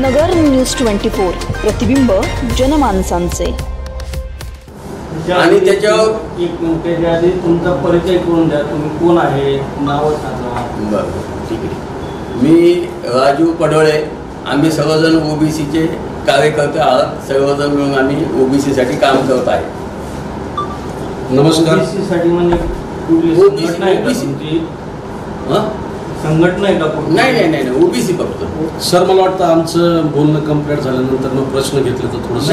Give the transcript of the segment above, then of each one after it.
नगर news 24 प्रतिबिंब जनमानसांचे। आणि त्याच्यावर एक त्याच्या आधी तुमचा परिचय करून द्या, तुम्ही कोण आहे, नाव सांगा। बरं, ठीक आहे। मी राजू पडोळे, आम्ही सर्वजण ओबीसीचे कार्यकर्ते आहात। सर्वजण मिळून आम्ही ओबीसीसाठी काम करत आहे। नमस्कार। ओबीसीसाठी म्हणजे कुठली संघटना आहे का तुमची? संघटना आहे का? नाही, ओबीसी फक्त। सर, मला वाटतं आमचं बोलणं कंप्लीट झाल्यानंतर मग प्रश्न घेतले तर थोडंसं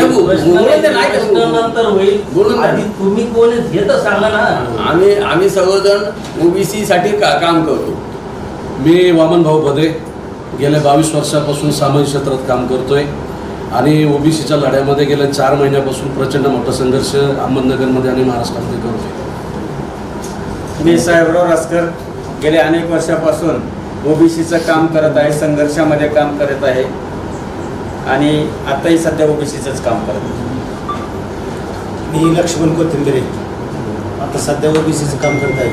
नंतर होईल। आधी तुम्ही कोण आहे हे तर सांगा ना। आम्ही सर्वजण ओबीसी साठी काम करतो। मी वामन भाऊ भदे, गेल्या 22 वर्षापासून सामाजिक क्षेत्रात काम करतोय आणि ओबीसीच्या लढ्यामध्ये गेल्या 4 महिन्यापासून प्रचंड मोठा संघर्ष अहमदनगरमध्ये आणि महाराष्ट्रामध्ये करतोय। मी साहेबराव रासकर, गेल्या अनेक वर्षापासून ओबीसीचं काम करत आहे, संघर्षामध्ये काम करत आहे आणि आताही सध्या ओबीसीचंच काम करत आहे। मी लक्ष्मण कोथिंबरे, आता सध्या ओबीसीचं काम करत आहे।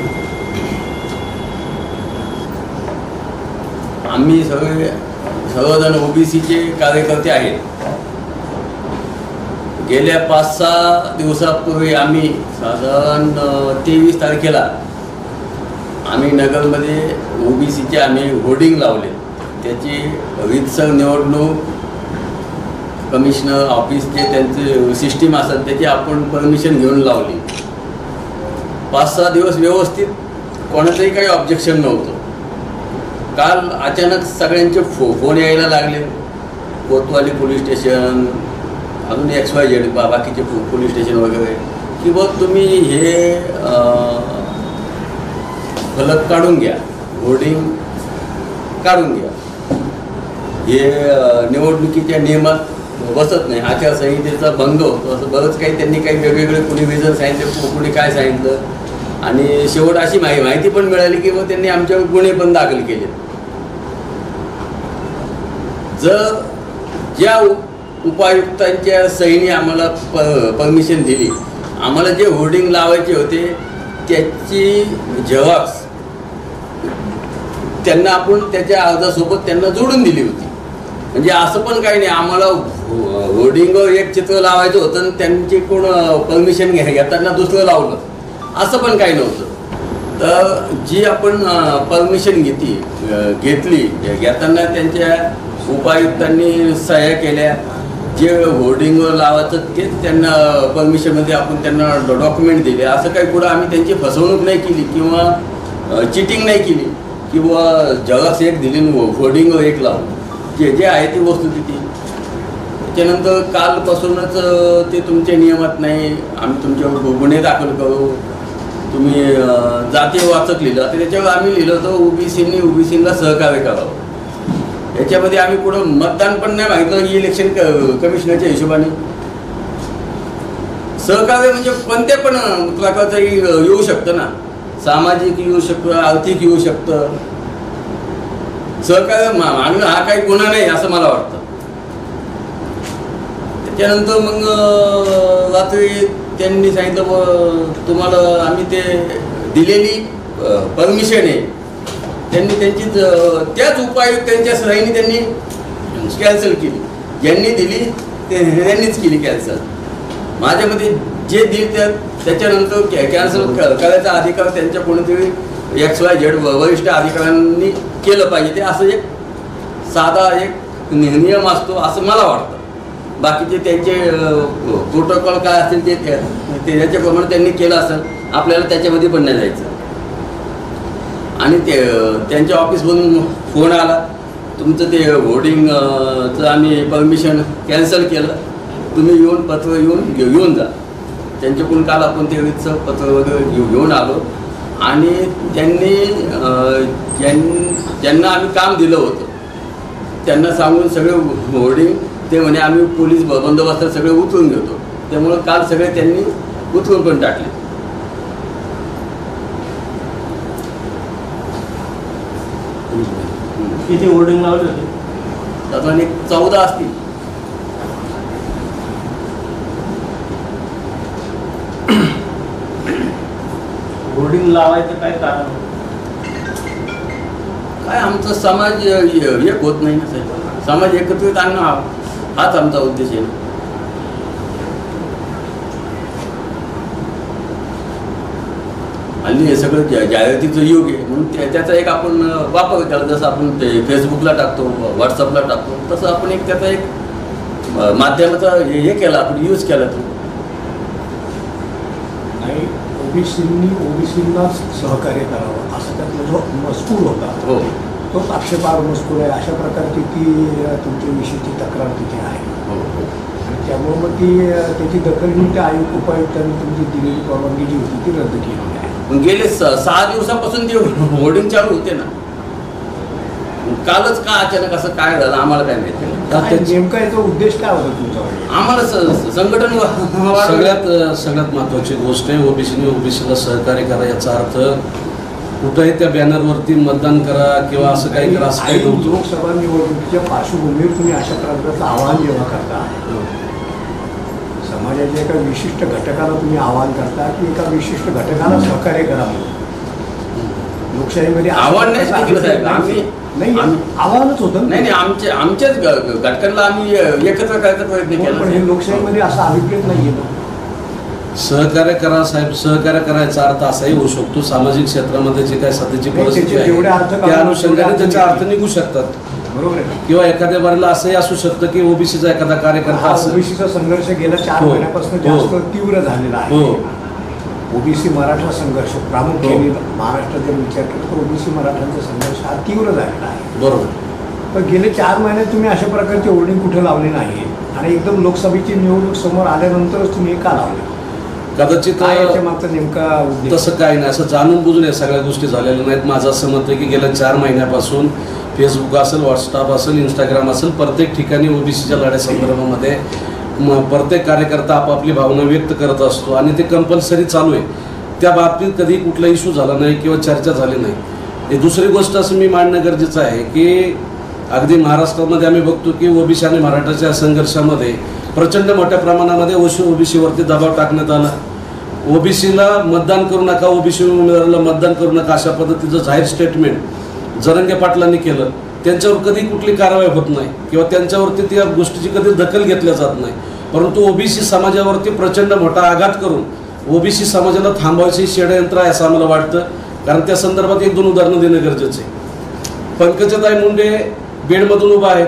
आम्ही सर्वजण ओबीसीचे कार्यकर्ते आहेत। गेल्या 5-6 दिवसापूर्वी आम्ही साधारण 23 तारखेला आम्ही नगरमध्ये ओबीसीचे आम्ही होर्डिंग लावले। त्याची रीतसर निवडणूक कमिशनर ऑफिसचे त्यांचे सिस्टीम असतात त्याची आपण परमिशन घेऊन लावली। 5-6 दिवस व्यवस्थित कोणाचंही काही ऑब्जेक्शन नव्हतं। काल अचानक सगळ्यांचे फोन यायला लागले, कोतवाली पोलीस स्टेशन, अजून XYZ बाकीचे पोलीस स्टेशन वगैरे, की बघ तुम्ही हे फलक काढून घ्या, होर्डिंग काढून घ्या, हे निवडणुकीच्या नियमात बसत नाही, आचारसंहितेचा भंग होतो, असं बरंच काही त्यांनी काही वेगवेगळे कुणी रिझन सांगितले, कुणी काय सांगितलं। आणि शेवट अशी माहिती पण मिळाली की मग त्यांनी आमच्यावर गुन्हे पण दाखल केले। जर ज्या उपायुक्तांच्या सहीने आम्हाला परमिशन दिली, आम्हाला जे होर्डिंग लावायचे होते त्याची झेरॉक्स त्यांना आपण त्याच्या अर्जासोबत त्यांना जोडून दिली होती। म्हणजे असं पण काही नाही, आम्हाला होर्डिंगवर एक चित्र लावायचं होतं आणि त्यांची कोण परमिशन घेताना दुसरं लावलं, असं पण काही नव्हतं। तर जी आपण परमिशन घेतली घेताना त्यांच्या उपायुक्तांनी सह्या केल्या, जे होर्डिंगवर लावायचं तेच त्यांना परमिशनमध्ये आपण त्यांना डॉक्युमेंट दिले। असं काही पुढं आम्ही त्यांची फसवणूक नाही केली किंवा चिटिंग नाही केली किंवा झेरॉक्स एक दिली होर्डिंगवर एक लावून, जे आहे ती वस्तुस्थिती। त्याच्यानंतर कालपासूनच ते तुमच्या नियमात नाही, आम्ही तुमच्यावर गुन्हे दाखल करू, तुम्ही जातीवाचक लिहिलं, तर त्याच्यावर आम्ही लिहिलं होतं ओबीसीला सहकार्य करावं। याच्यामध्ये आम्ही पुढं मतदान पण नाही मागितलं, इलेक्शन कमिशनरच्या हिशोबाने सहकार्य म्हणजे कोणत्या पण प्रकारचंही येऊ शकतं ना, सामाजिक येऊ शकतं, आर्थिक येऊ शकतं। सहकार्य मागणं हा काही गुन्हा नाही असं मला वाटतं। त्याच्यानंतर मग रात्री त्यांनी सांगितलं तुम्हाला आम्ही ते दिलेली परमिशन आहे, त्यांनी त्यांची त्याच उपायुक्तांच्या सहीने त्यांनी कॅन्सल केली। ज्यांनी दिली त्यांनीच केली कॅन्सल। माझ्यामध्ये जे दिली त्याच्यानंतर कॅन्सल करायचा अधिकार त्यांच्या कोणीतरी XYZ वरिष्ठ अधिकाऱ्यांनी केलं पाहिजे। ते असं एक साधा एक नियम असतो असं मला वाटतं। बाकीचे त्यांचे प्रोटोकॉल काय असतील ते त्याच्याप्रमाणे त्यांनी केलं असेल, आपल्याला त्याच्यामध्ये पण नाही जायचं। आणि त्यांच्या ऑफिसमधून फोन आला, तुमचं ते होर्डिंगचं आम्ही परमिशन कॅन्सल केलं, तुम्ही येऊन पत्र घेऊन जा। त्यांच्याकडून काल आपण ते रीतसर पत्र वगैरे घेऊन आलो आणि त्यांनी ज्यांना आम्ही काम दिलं होतं त्यांना सांगून सगळे होर्डिंग ते म्हणे आम्ही पोलीस बंदोबस्तात सगळे उचलून घेतो, त्यामुळं काल सगळे त्यांनी उचलून पण टाकले। किती होर्डिंग लावले होते? साधारण 14 असतील। होर्डिंग लावायचं काय कारण? काय आमचा समाज एक होत नाही ना साहेब। समाज एकत्रित आणणं हाच आमचा उद्देश आहे. हल्ली हे सगळं जाहिरातीचं युग आहे म्हणून त्याचा एक आपण वापर केला. जसं आपण ते फेसबुकला टाकतो, व्हॉट्सअपला टाकतो, तसं आपण एक त्याचा एक माध्यमाचा हे केला, आपण यूज केला तो. आणि ओबीसींना सहकार्य करावं असं त्यातला जो मजकूर होता हो, तोच आक्षेपार्ह मजकूर आहे अशा प्रकारची ती तुमच्याविषयीची तक्रार तिथे आहे. हो, हो. आणि त्यामुळे मग त्याची दखल घेऊन त्या उपायुक्तांनी तुमची दिलेली परवानगी जी होती ती रद्द केलेली आहे. पण गेले 6 दिवसापासून ते होर्डिंग चालू होते ना. कालच का अचानक असं काय झालं आम्हाला काय माहिती. नेमका याचा उद्देश काय होता तुमचा? आम्हाला संघटन सगळ्यात महत्त्वाची गोष्ट आहे, ओबीसीला सहकार्य करा. याचा अर्थ कुठंही त्या बॅनरवरती मतदान करा किंवा असं काही करा असं काही नव्हतं. लोकसभा निवडणुकीच्या पार्श्वभूमीवर तुम्ही अशा प्रकारचं आवाहन जेव्हा करता, समाजाच्या एका विशिष्ट घटकाला तुम्ही आवाहन करता की एका विशिष्ट घटकाला सहकार्य करा म्हणून. लोकशाहीमध्ये आव्हान नाही केलं साहेब आम्ही. नाही, आव्हानच होतं. नाही, आमच्याच घटकांना आम्ही एकत्र करायचा प्रयत्न केला. पण हे लोकशाहीमध्ये असा अभिप्रेत नाहीये ना. सहकार्य करा साहेब. सहकार्य करायचा अर्थ असाही होऊ शकतो सामाजिक क्षेत्रामध्ये जे काय सध्याची परिस्थिती आहे त्या अनुषंगाने त्याचे अर्थ निघू शकतात. बरोबर आहे. किंवा एखाद्या बारीला असंही असू शकतं की ओबीसीचा एखादा कार्यकर्ता असेल. ओबीसीचा संघर्ष गेल्या 4 महिन्यापासून जास्त तीव्र झालेला आहे. ओबीसी मराठा संघर्ष प्रामुख्याने महाराष्ट्रात जर विचार केला तर ओबीसी मराठांचा संघर्ष हा तीव्र झालेला आहे. बरोबर. पण गेले 4 महिन्यात तुम्ही अशा प्रकारची होर्डिंग कुठे लावली नाही आणि एकदम लोकसभेची निवडणूक समोर आल्यानंतरच तुम्ही हे का लावले? कदाचित मागचा नेमका तसं काही नाही. असं जाणून बुजून या सगळ्या गोष्टी झालेल्या नाहीत. माझं असं मत आहे की गेल्या 4 महिन्यापासून फेसबुक असेल, व्हॉट्सअप असेल, इंस्टाग्राम असेल, प्रत्येक ठिकाणी ओबीसीच्या लढ्यासंदर्भामध्ये प्रत्येक कार्यकर्ता आपापली भावना व्यक्त करत असतो आणि ते कंपल्सरी चालू आहे. त्या बाबतीत कधी कुठला इश्यू झाला नाही किंवा चर्चा झाली नाही. हे दुसरी गोष्ट असं मी मांडणं गरजेचं आहे की अगदी महाराष्ट्रामध्ये आम्ही बघतो की ओबीसी आणि मराठाच्या संघर्षामध्ये प्रचंड मोठ्या प्रमाणामध्ये ओबीसीवरती दबाव टाकण्यात आला. ओबीसीला मतदान करू नका, ओबीसी उमेदवाराला मतदान करू नका अशा पद्धतीचं जाहीर स्टेटमेंट जरंगे पाटलांनी केलं. त्यांच्यावर कधी कुठली कारवाई होत नाही किंवा त्यांच्यावरती त्या गोष्टीची कधी दखल घेतल्या जात नाही. परंतु ओबीसी समाजावरती प्रचंड मोठा आघात करून ओबीसी समाजाला थांबवायचे षडयंत्र आहे असं आम्हाला वाटतं. कारण त्या संदर्भात 1-2 उदाहरणं देणं गरजेचं आहे. पंकजाताई मुंडे बीडमधून उभा आहेत.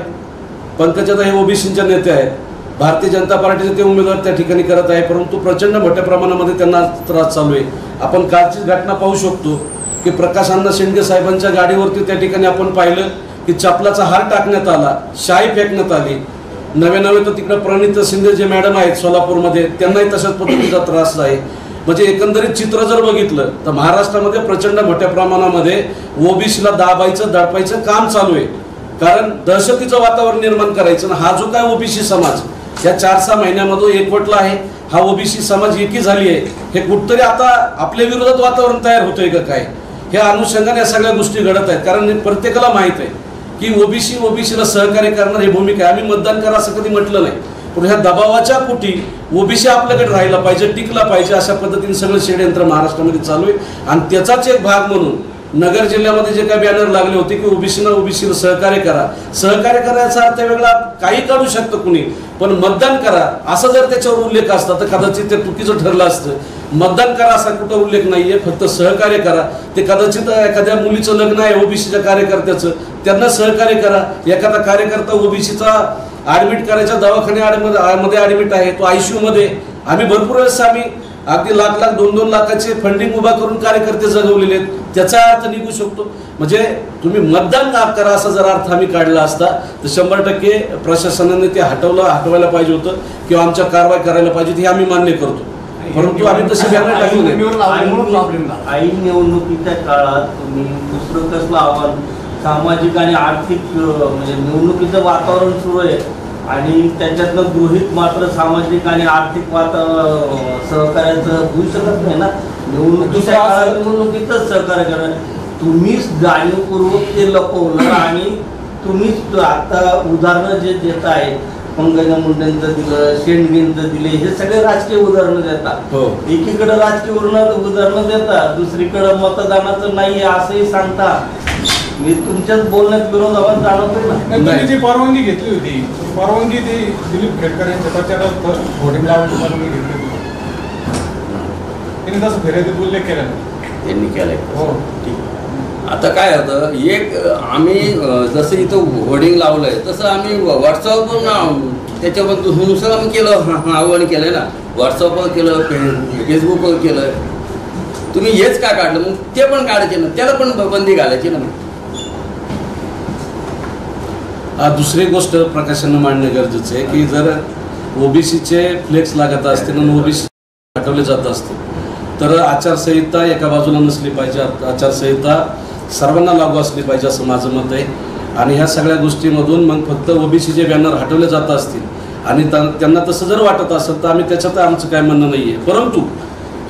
पंकजाताई ओबीसीच्या नेत्या आहेत. भारतीय जनता पार्टीचे ते उमेदवार त्या ठिकाणी करत आहे. परंतु प्रचंड मोठ्या प्रमाणामध्ये त्यांना त्रास चालू आहे. आपण कालची घटना पाहू शकतो की प्रकाश अण्णा शेंडगे साहेबांच्या गाडीवरती त्या ठिकाणी आपण पाहिलं की चपलाचा हार टाकण्यात आला, शाई फेकण्यात आली. नवे तर तिकडं प्रणित शिंदे जे मॅडम आहेत सोलापूरमध्ये त्यांनाही तशाच पद्धतीचा त्रास आहे. म्हणजे एकंदरीत चित्र जर बघितलं तर महाराष्ट्रामध्ये प्रचंड मोठ्या प्रमाणामध्ये ओबीसीला दाबायचं दडपायचं काम चालू आहे. कारण दहशतीचं वातावरण निर्माण करायचं. हा जो काय ओबीसी समाज या 4-6 महिन्यामध्ये एकवटला आहे, हा ओबीसी समाज एकी झाली आहे. हे कुठतरी आता आपल्या विरोधात वातावरण तयार होतंय का काय, ह्या अनुषंगाने या सगळ्या गोष्टी घडत आहेत. कारण प्रत्येकाला माहित आहे की ओबीसीला सहकार्य करणार ही भूमिका आहे. आम्ही मतदान करा असं कधी म्हटलं नाही, पण ह्या दबावाच्या पोटी ओबीसी आपल्याकडे राहायला पाहिजे, टिकला पाहिजे अशा पद्धतीने सगळं षडयंत्र महाराष्ट्रामध्ये चालू आहे. आणि त्याचाच एक भाग म्हणून नगर जिल्ह्यामध्ये जे काही बॅनर लागले होते की ओबीसीला सहकार्य करा, सहकार्य करायचा अर्थ वेगळा काही काढू शकतं कुणी, पण मतदान करा असं जर त्याच्यावर उल्लेख असता तर कदाचित ते चुकीचं ठरलं असतं. मतदान करा असा कुठं उल्लेख नाहीये, फक्त सहकार्य करा. ते कदाचित एखाद्या मुलीचं लग्न आहे ओबीसीच्या कार्यकर्त्याचं, त्यांना सहकार्य करा. एखादा कार्यकर्ता ओबीसीचा ऍडमिट करायच्या दवाखान्यामध्ये ऍडमिट आहे, तो ICU मध्ये. आम्ही भरपूर वेळेस आम्ही अगदी लाख 2-2 लाखाचे फंडिंग उभा करून कार्यकर्ते जगवलेले आहेत. त्याचा अर्थ निघू शकतो. म्हणजे तुम्ही मतदान करा असा जर अर्थ आम्ही काढला असता तर 100% प्रशासनाने ते हटवायला पाहिजे होतं किंवा आमच्या कारवाई करायला पाहिजे हे आम्ही मान्य करतो. परंतु आम्ही तसे बॅनर टाकले नाही. ऐन निवडणुकीच्या काळात तुम्ही दुसरं कसलं आव्हान, सामाजिक आणि आर्थिक म्हणजे निवडणुकीचं वातावरण सुरू आहे आणि त्याच्यातलं गृहीत मात्र सामाजिक आणि आर्थिक सहकार्याचं होऊ शकत नाही ना. निवडणुकीच्या काळात निवडणुकीतच सहकार्य करणं, तुम्हीच जाणीवपूर्वक ते लपवलं आणि तुम्हीच आता उदाहरणं जे देत आहे, पंकजा मुंडेंचं दिलं, शेंडगेंचं दिले, हे सगळे राजकीय उदाहरणं देतात. एकीकडे राजकीय उदाहरणं देतात, दुसरीकडे मतदानाचं नाही असंही सांगता. मी तुमच्याच बोलण्यात विरोधाभास जाणवतोय ना. तुम्ही जी परवानगी घेतली होती परवानगी ती दिलीप खेडकर यांच्या प्रचारात होर्डिंग लावून परवानगी घेतली होती त्यांनी तसं फिर्यादीत उल्लेख केला त्यांनी केलाय. हो ठीक. आता काय होतं एक आम्ही जसं इथं होर्डिंग लावलंय तसं आम्ही व्हॉट्सअपवर त्याच्याबद्दल आम्ही केलं आव्हान केलंय ना. व्हॉट्सअपवर केलं फेसबुकवर केलं. तुम्ही हेच का काढलं मग ते पण काढायचे ना त्याला पण बंदी घालायची ना. दुसरी गोष्ट प्रकाशानं मांडणं गरजेचं आहे की जर ओबीसीचे फ्लेक्स लागत असतील आणि ओबीसी हटवले जात असतील तर आचारसंहिता एका बाजूला नसली पाहिजे. आचारसंहिता सर्वांना लागू असली पाहिजे असं माझं मत आहे. आणि ह्या सगळ्या गोष्टीमधून मग फक्त ओबीसीचे बॅनर हटवले जात असतील आणि त्यांना तसं जर वाटत असेल तर आम्ही त्याच्यात आमचं काय म्हणणं नाही आहे. परंतु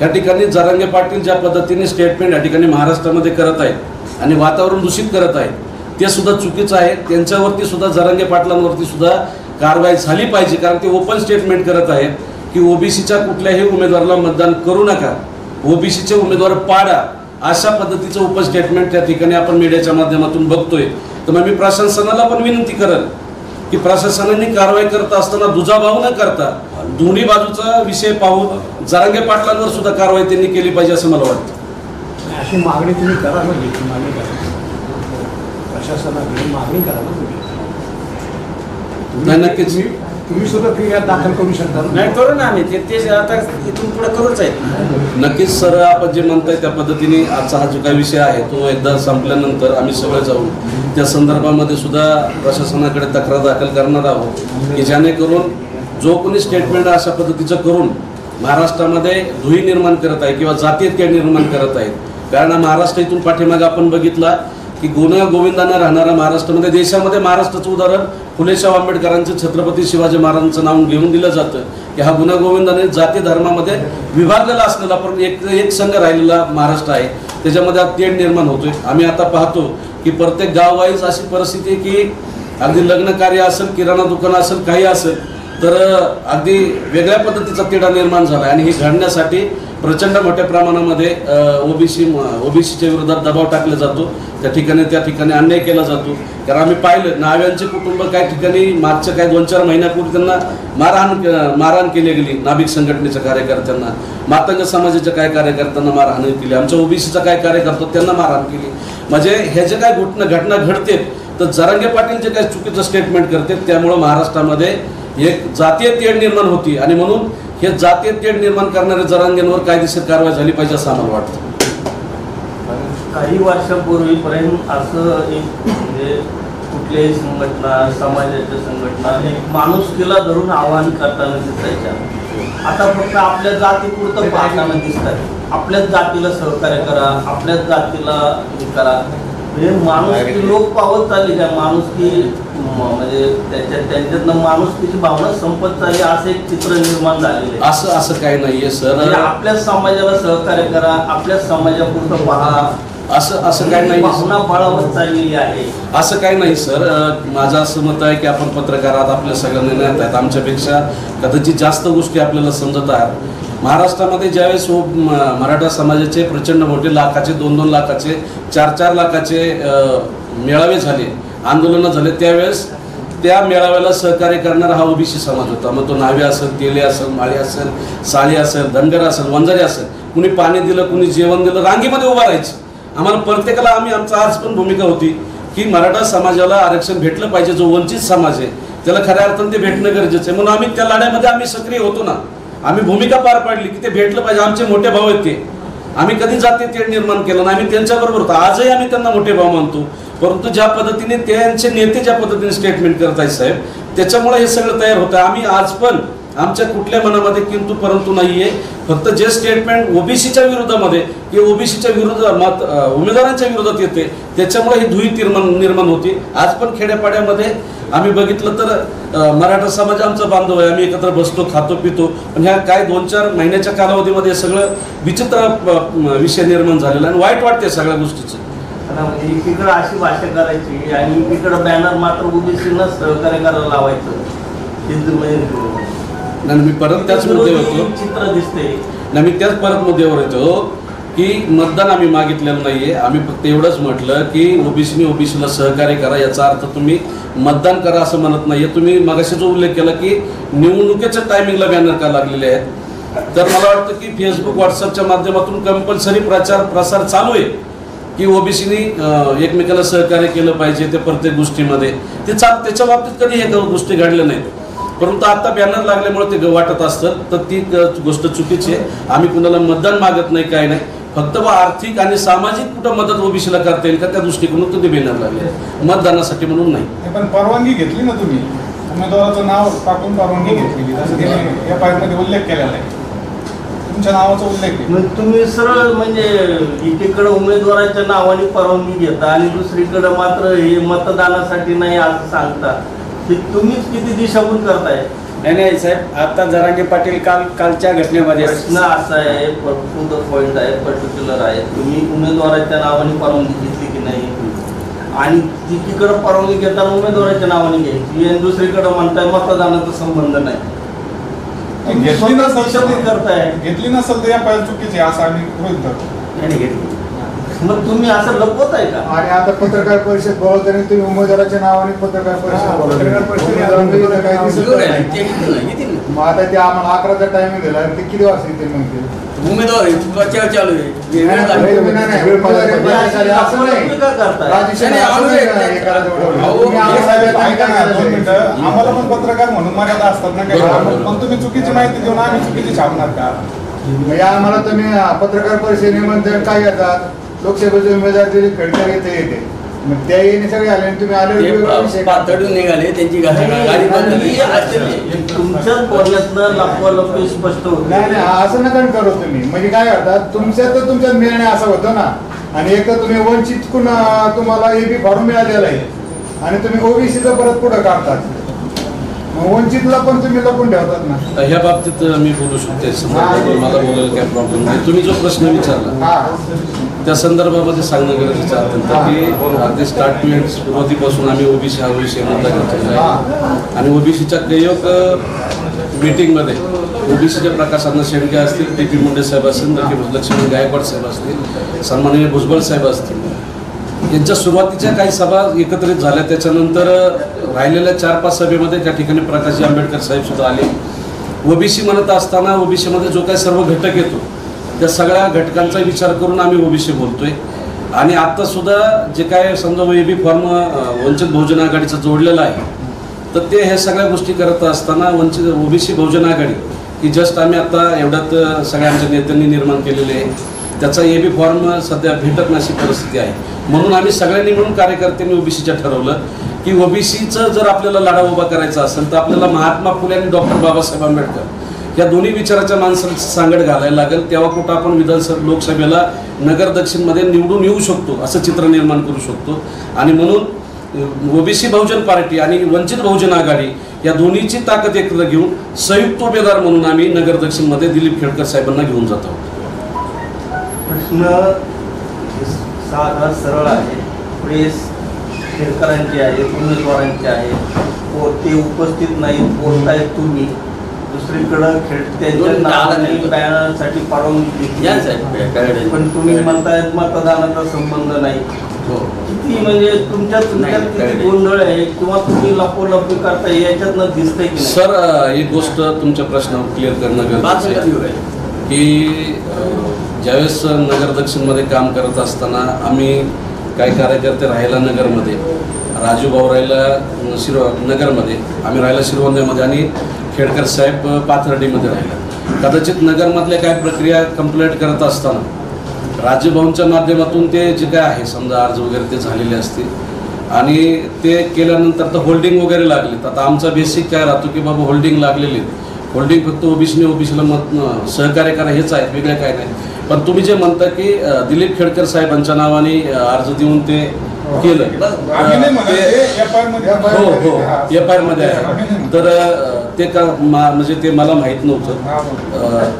या ठिकाणी जरांगे पाटील ज्या पद्धतीने स्टेटमेंट या ठिकाणी महाराष्ट्रामध्ये करत आहेत आणि वातावरण दूषित करत आहेत ते सुद्धा चुकीचं आहे. त्यांच्यावरती सुद्धा जरांगे पाटलांवरती सुद्धा कारवाई झाली पाहिजे. कारण ते ओपन स्टेटमेंट करत आहेत की ओबीसीच्या कुठल्याही उमेदवाराला मतदान करू नका, ओबीसीचे उमेदवार पाडा, अशा पद्धतीचं ओपन स्टेटमेंट त्या ठिकाणी आपण मीडियाच्या माध्यमातून बघतोय. तर मग मी प्रशासनाला पण विनंती करेन की प्रशासनाने कारवाई करत असताना दुजाभाव न करता दोन्ही बाजूचा विषय पाहून जरांगे पाटलांवर सुद्धा कारवाई त्यांनी केली पाहिजे असं मला वाटतं. अशी मागणी तुम्ही करा ना, लेखी मागणी करा प्रशासनाकडे, मागणी करा ना नाही नक्कीच तुम्ही सुद्धा फिर्याद दाखल करू शकता. नाही करू ना आम्ही ते आता इथून पुढे करूच आहेत. नक्कीच सर, आपण जे म्हणताय त्या पद्धतीने आजचा हा जो काही विषय आहे तो एकदा संपल्यानंतर आम्ही सगळे जाऊन त्या संदर्भामध्ये सुद्धा प्रशासनाकडे तक्रार दाखल करणार आहोत की जेणेकरून जो कोणी स्टेटमेंट अशा पद्धतीचं करून महाराष्ट्रामध्ये धुई निर्माण करत आहे किंवा जातीयतेय निर्माण करत आहेत. कारण महाराष्ट्र इथून पाठीमागे आपण बघितला की गुण्यागोविंदानं राहणारा महाराष्ट्रामध्ये, देशामध्ये महाराष्ट्राचं उदाहरण फुलेशाह आंबेडकरांचं छत्रपती शिवाजी महाराजांचं नाव घेऊन दिलं जातं की हा गुण्यागोविंदाने जाती धर्मामध्ये विभागलेला असलेला पण एक संघ राहिलेला महाराष्ट्र आहे. त्याच्यामध्ये तेढ निर्माण होतोय. आम्ही आता पाहतो की प्रत्येक गाववाईज अशी परिस्थिती आहे की अगदी लग्न कार्य असेल, किराणा दुकान असेल, काही असेल तर अगदी वेगळ्या पद्धतीचा तिढा निर्माण झाला आणि हे घडण्यासाठी प्रचंड मोठ्या प्रमाणामध्ये ओबीसीच्या विरोधात दबाव टाकला जातो. त्या ठिकाणी अन्याय केला जातो. कारण आम्ही पाहिलं नाव्यांचे कुटुंब काही ठिकाणी मागच्या काही 2-4 महिन्यापूर्वी त्यांना मारहाण केली गेली. नाभिक संघटनेच्या कार्यकर्त्यांना, मातंग समाजाच्या काही कार्यकर्त्यांना मारहाण केली, आमच्या ओबीसीचा काय कार्यकर्ता त्यांना मारहाण केली. म्हणजे हे जे काय घटना घडते तर जरांगे पाटील जे काही चुकीचं स्टेटमेंट करते त्यामुळं महाराष्ट्रामध्ये एक जातीय तेढ निर्माण होती आणि म्हणून हे जातीय तेढ निर्माण करणाऱ्या जरांगेंवर कायदेशीर कारवाई झाली पाहिजे असं आम्हाला वाटतं. काही वर्षापूर्वीपर्यंत असं एक म्हणजे कुठल्याही संघटना, समाजाच्या संघटना एक माणुसकीला धरून आवाहन करताना दिसायच्या. आता फक्त आपल्या जातीपुरतं पाहताना दिसतात. आपल्याच जातीला सहकार्य करा, आपल्याच जातीला हे करा. हे माणुसकी लोक पावत चालली काय, माणुसकी म्हणजे त्यांच्यातनं माणुसकीची भावना संपत चालली असं एक चित्र निर्माण झालेलं आहे. असं काही नाहीये सर. आपल्याच समाजाला सहकार्य करा, आपल्याच समाजापुरतं पहा असं काही नाही. भावना बळावत चाललेली आहे. असं काही नाही सर. माझं असं मत आहे की आपण पत्रकारात आपल्या सगळ्यांना ज्ञात आहेत, आमच्यापेक्षा कदाचित जास्त गोष्टी आपल्याला समजत आहेत. महाराष्ट्रामध्ये ज्यावेळेस मराठा समाजाचे प्रचंड मोठे लाखाचे, 2-2 लाखाचे, 4-4 लाखाचे मेळावे झाले, आंदोलनं झाले, त्यावेळेस त्या मेळाव्याला सहकार्य करणारा हा ओबीसी समाज होता. मग तो न्हावी असेल, तेले असेल, माळी असेल, साळी असेल, धनगर असेल, वंजारी असेल, कुणी पाणी दिलं, कुणी जेवण दिलं, रांगेमध्ये उभा राहायचं. आम्हाला प्रत्येकाला आमचा आज पण भूमिका होती की मराठा समाजाला आरक्षण भेटलं पाहिजे. जो वंचित समाज आहे त्याला खऱ्या अर्थाने ते भेटणं गरजेचं आहे. म्हणून आम्ही त्या लढ्यामध्ये आम्ही सक्रिय होतो ना. आम्ही भूमिका पार पाडली की ते भेटलं पाहिजे. आमचे मोठे भाऊ आहेत ते. आम्ही कधी जातीय तेढ निर्माण केलं नाही. आम्ही त्यांच्याबरोबर होतो. आजही आम्ही त्यांना मोठे भाऊ मानतो. परंतु ज्या पद्धतीने त्यांचे नेते ज्या पद्धतीने स्टेटमेंट करत आहेत साहेब, त्याच्यामुळे हे सगळं तयार होतं. आम्ही आज पण आमच्या कुठल्या मनामध्ये किंतु परंतु नाहीये. फक्त जे स्टेटमेंट ओबीसीच्या विरोधामध्ये किंवा ओबीसीच्या विरोधात उमेदवारांच्या विरोधात येते त्याच्यामुळे ही धुई निर्माण होती. आज पण खेड्यापाड्यामध्ये आम्ही बघितलं तर मराठा समाज आमचा बांधव आहे. आम्ही एकत्र बसतो, खातो, पितो. पण ह्या काय 2-4 महिन्याच्या कालावधीमध्ये सगळं विचित्र विषय निर्माण झालेला आणि वाईट वाटते सगळ्या गोष्टीचं. एकीकडे अशी भाषा करायची आणि एकीकडे बॅनर मात्र ओबीसीला सहकार्य करायला लावायचं. नाही, मी परत त्याच मुद्द्यावर होतो. चित्र दिसते. नाही, मी त्याच परत मुद्द्यावर येतो की मतदान आम्ही मागितलेलं नाही आहे. आम्ही फक्त एवढंच म्हटलं की ओबीसीने ओबीसीला सहकार्य करा, याचा अर्थ तुम्ही मतदान करा असं म्हणत नाही आहे. तुम्ही मगाशी जो उल्लेख केला की निवडणुकीच्या टायमिंगला बॅनर का लागलेले आहेत, तर मला वाटतं की फेसबुक व्हॉट्सअपच्या माध्यमातून कंपल्सरी प्रसार चालू आहे की ओबीसीने एकमेकाला सहकार्य केलं पाहिजे ते प्रत्येक गोष्टीमध्ये. त्याच्या बाबतीत कधी हे गोष्टी घडल्या नाहीत, परंतु आता बॅनर लागल्यामुळे ते वाटत असतं, तर ती गोष्ट चुकीची आहे. आम्ही कुणाला मतदान मागत नाही, काय नाही, फक्त आर्थिक आणि सामाजिक कुठं मदत ओबीसीला करता येईल का त्या दृष्टिकोनातून ते बॅनर लागले, मतदानासाठी म्हणून नाही. पण परवानगी घेतली ना तुम्ही, उमेदवाराचं नाव टाकून परवानगी घेतलेली, जसं त्याने या फाईलमध्ये उल्लेख केलेला आहे, तुमच्या नावाचा उल्लेख आहे. मग तुम्ही सरळ म्हणजे एकीकडे उमेदवाराच्या नावाने परवानगी घेता आणि दुसरीकडे मात्र हे मतदानासाठी नाही असं सांगता, हे तुम्हीच किती दिशाभूल करताय. नाही साहेब, आता जरांगे पाटील कालच्या घटनेमध्ये प्रश्न असा आहे, भरपूर पॉईंट आहे, पर्टिक्युलर आहे, तुम्ही उमेदवाराच्या नावाने परवानगी घेतली की नाही, आणि एकीकडे परवानगी घेताना उमेदवाराच्या नावाने घ्यायची आणि दुसरीकडे म्हणताय मतदानाचा संबंध नाही. घेतली नसेल तर या फाईल चुकीची असं आम्ही गृहीत धरतो. मग तुम्ही असं लपवत आहे का? आणि आता पत्रकार परिषद बोलवताना तुम्ही उमेदवाराच्या नावाने पत्रकार परिषद बोलवली. मग आता ते आम्हाला 11चा टायमिंग दिला, ते किती वाजता येतील मग ते उमेदवार चालू आहे. आम्हाला पण पत्रकार म्हणून मर्यादा असतात ना काही, पण तुम्ही चुकीची माहिती देऊन आम्ही चुकीची छापणार का? आम्हाला तुम्ही पत्रकार परिषदेमध्ये काय घेतात, लोकसभेचे उमेदवार दिलीप खेडकर येते, मग त्या येणे सगळे आले आणि तुम्ही आले पातळून निघाले, त्यांची गाडी तुमच्याच बोलण्यातनं लपवालपवी स्पष्ट होत नाही. असं नका करू तुम्ही. म्हणजे काय करतात, तुमच्यात निर्णय असा होतो ना, आणि एक तर तुम्ही वंचित तुम्हाला एबी फॉर्म मिळालेला आहे आणि तुम्ही ओबीसीचं परत पुढे काढतात, मग वंचितला पण तुम्ही लपून ठेवतात ना. ह्या बाबतीत मी बोलू शकते, मला बोलायला काय प्रॉब्लेम नाही. तुम्ही जो प्रश्न विचारला त्या संदर्भामध्ये सांगणं गरजेचं अत्यंत की अगदी स्टार्ट टू एंड सुरुवातीपासून आम्ही ओबीसी हा विषय मुद्दा घेतलेला आहे आणि ओबीसीच्या कैयक मीटिंगमध्ये ओबीसीचे प्रकाश अण्णा शेंडगे असतील, TP मुंडे साहेब असतील, लक्ष्मण गायकवाड साहेब असतील, सन्माननीय भुजबळ साहेब असतील, यांच्या सुरुवातीच्या काही सभा एकत्रित झाल्या. त्याच्यानंतर राहिलेल्या 4-5 सभेमध्ये त्या ठिकाणी प्रकाशजी आंबेडकर साहेब सुद्धा आले. ओबीसी म्हणत असताना ओबीसीमध्ये जो काही सर्व घटक येतो त्या सगळ्या घटकांचा विचार करून आम्ही ओबीसी बोलतोय. आणि आता सुद्धा जे काय समजा एबी फॉर्म वंचित बहुजन आघाडीचा जोडलेला आहे, तर ते हे सगळ्या गोष्टी करत असताना वंचित ओबीसी बहुजन आघाडी ही जस्ट आम्ही आता एवढ्यात सगळ्या आमच्या नेत्यांनी निर्माण केलेले आहे, त्याचा एबी फॉर्म सध्या भेटत नशी परिस्थिती आहे. म्हणून आम्ही सगळ्यांनी मिळून कार्यकर्त्यांनी ओबीसीच्या ठरवलं की ओबीसीचं जर आपल्याला लढा उभा करायचा असेल तर आपल्याला महात्मा फुले आणि डॉक्टर बाबासाहेब आंबेडकर या दोन्ही विचाराच्या माणसांची सांगड घालायला लागेल, तेव्हा कुठं आपण विधानसभा लोकसभेला नगर दक्षिणमध्ये निवडून येऊ शकतो, असं चित्र निर्माण करू शकतो. आणि म्हणून ओबीसी बहुजन पार्टी आणि वंचित बहुजन आघाडी या दोन्हीची ताकद एकत्र घेऊन संयुक्त उमेदवार म्हणून आम्ही नगर दक्षिणमध्ये दिलीप खेडकर साहेबांना घेऊन जात आहोत. प्रश्न साधा सरळ आहे, प्रेस खेडकरांची आहे, उमेदवारांची आहे, ते उपस्थित नाही, बोलतायत तुम्ही. दुसरीकडं त्यांच्या नावाने बॅनरसाठी परवानगी घेतली, पण तुम्ही म्हणतायत मतदानाचा संबंध नाही. किती म्हणजे तुमच्यात किती गोंधळ आहे किंवा तुम्ही लपोलपी करताय याच्यातनं दिसतंय की सर. एक गोष्ट तुमच्या प्रश्नावर क्लिअर करणं गरजेचं आहे की ज्यावेळेस नगर दक्षिणमध्ये काम करत असताना आम्ही काही कार्यकर्ते राहायला नगरमध्ये, राजू भाऊ राहिला नगरमध्ये, आम्ही राहिला शिरवंद्यामध्ये आणि खेडकर साहेब पाथर्डीमध्ये राहिला. कदाचित नगरमधल्या काय प्रक्रिया कंप्लीट करत असताना राजूभाऊंच्या माध्यमातून ते जे काय आहे समजा अर्ज वगैरे ते झालेले असतील आणि ते केल्यानंतर तर होल्डिंग वगैरे लागलेत. आता आमचा बेसिक काय राहतो की बाबा होल्डिंग लागलेले, होल्डिंग फक्त ओबीसीला सहकार्य करा हेच आहेत, वेगळं काय नाही. पण तुम्ही जे म्हणता की दिलीप खेडकर साहेबांच्या नावाने अर्ज देऊन ते केलं आम्ही नाही म्हणत, ते FIR मध्ये हो हो FIR मध्ये आहे. तर ते का म्हणजे ते मला माहित नव्हतं,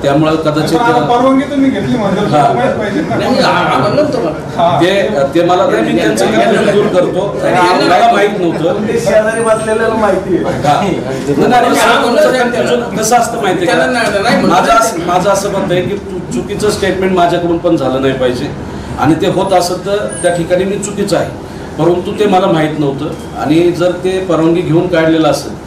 त्यामुळे कदाचित परवानगी तुम्ही घेतली म्हणजे माहित पाहिजे ना. ते मला मी त्यांचं गैरसमज दूर करतो. मला माहित नव्हतं, शेजारी बसलेल्याला माहिती कसं असतं माहिती आहे का, माझं असं मत आहे की चुकीचं स्टेटमेंट माझ्याकडून पण झालं नाही पाहिजे, आणि ते होत असत तर त्या ठिकाणी मी चुकीचं आहे, परंतु ते मला माहीत नव्हतं. आणि जर ते परवानगी घेऊन काढलेलं असेल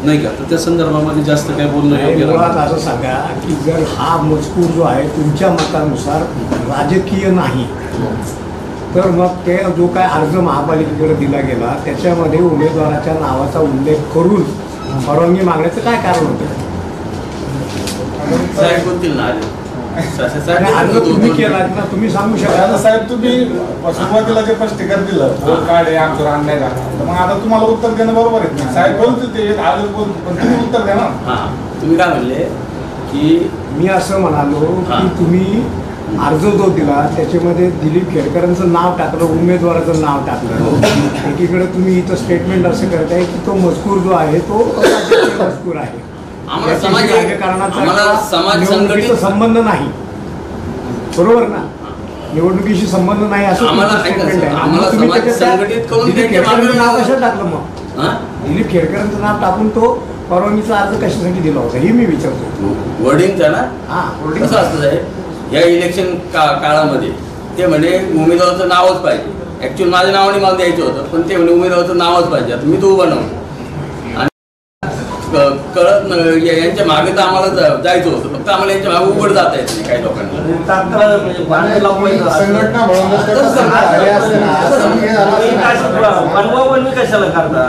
नाही का, तर त्या संदर्भामध्ये जास्त काही बोलणं योग्य मुळात असं सांगा की जर हा मजकूर जो आहे तुमच्या मतानुसार राजकीय नाही, तर मग ते जो काय अर्ज महापालिकेकडे दिला गेला त्याच्यामध्ये उमेदवाराच्या नावाचा उल्लेख करून परवानगी मागण्याचं काय कारण होतं? साहेब बोलतील ना अर्ज तुम्ही केलात ना, तुम्ही सांगू आता शकता. साहेब तुम्ही सुरुवातीला जे स्पष्टीकरण दिलं कार्ड आहे आमच्यावर अन्याय झाला, तर मग आता तुम्हाला उत्तर देणं बरोबर आहे ना. साहेब बोलतील ते आज बोलतील, पण तुम्ही उत्तर द्या ना. तुम्ही काय म्हणले की मी असं म्हणालो की तुम्ही अर्ज जो दिला त्याच्यामध्ये दिलीप खेडकरांचं नाव टाकलं, उमेदवाराचं नाव टाकलं. एकीकडे तुम्ही इथं स्टेटमेंट असं करताय की तो मजकूर जो आहे तो राजकीय मजकूर आहे, निवडणुकीचा संबंध नाही, बरोबर ना? निवडणुकीशी संबंध नाही असं स्टेटमेंट आहे. तुम्ही दिलीप खेडकरांचं नाव कशाला टाकलं मग? दिलीप खेडकरांचं नाव टाकून तो परवानगीचा अर्ज कशासाठी दिला होता हे मी विचारतो. वर्डिंगचा ना कसं असतं साहेब, या इलेक्शन काळामध्ये ते म्हणे उमेदवाराचं नावच पाहिजे. ऍक्च्युअली माझ्या नावाने मला द्यायचं होतं, पण ते म्हणे उमेदवाराचं नावच पाहिजे. आता मी तो बनवतो कळत यांच्या मागे तर आम्हाला जायचं होतं, फक्त आम्हाला यांच्या मागे उघड जाता येत नाही काही लोकांना. कशाला करता?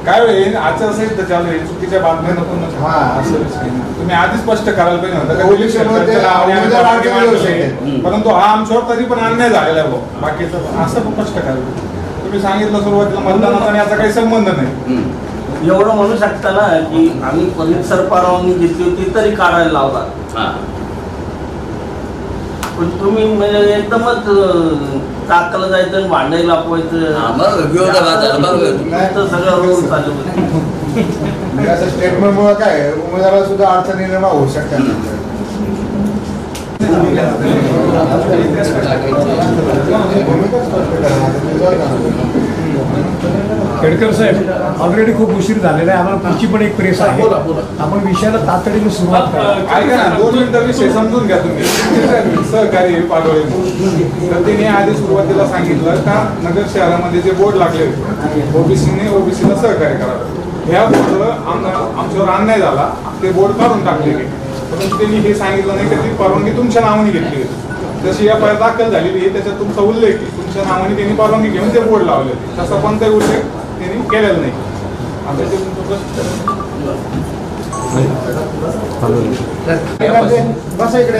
काय होईल आचारसंहिता चालू आहे, चुकीच्या बातम्या नको तुम्ही आधी स्पष्ट करायला पाहिजे होतं, परंतु हा आमच्यावर तरी पण अन्याय झालेला आहे. बाकीचं असं स्पष्ट करायला तुम्ही सांगितलं सुरुवातीला मतदानाचा आणि याचा काही संबंध नाही. एवढं म्हणू शकता ना की आम्ही परिसर परवानगी घेतली होती तरी काढायला लावला, पण तुम्ही म्हणजे एकदमच टाकायला जायचं आणि भांडायला लापवायचं सगळं रोड चालू होतं. स्टेटमेंटमुळे काय उमेदवाराला सुद्धा अडचणी निर्माण होऊ शकतात. खेडकर साहेब ऑलरेडी खूप उशीर झालेला आहे, आम्हाला पुढची पण एक प्रेस आहे. आपण विषयाला तातडीने सुरुवात करा. ऐका ना, 2 मिनिटं विषय समजून घ्या तुम्ही. सहकारी पाडोळे तर तिने आधी सुरुवातीला सांगितलं का नगर शहरामध्ये जे बोर्ड लागले ओबीसीने ओबीसीला सहकार्य करावं, ह्या बोर्डवर आमच्यावर अन्याय झाला, ते बोर्ड काढून टाकले गेले. परंतु त्यांनी हे सांगितलं नाही की ती परवानगी तुमच्या नावाने घेतली होती. जशी FIR दाखल झालेली आहे त्याच्यात तुमचा उल्लेख आहे, तुमच्या नावाने त्यांनी परवानगी घेऊन ते बोर्ड लावले, तसा कोणताही उल्लेख त्यांनी केलेला नाही. आता ते बस इकडे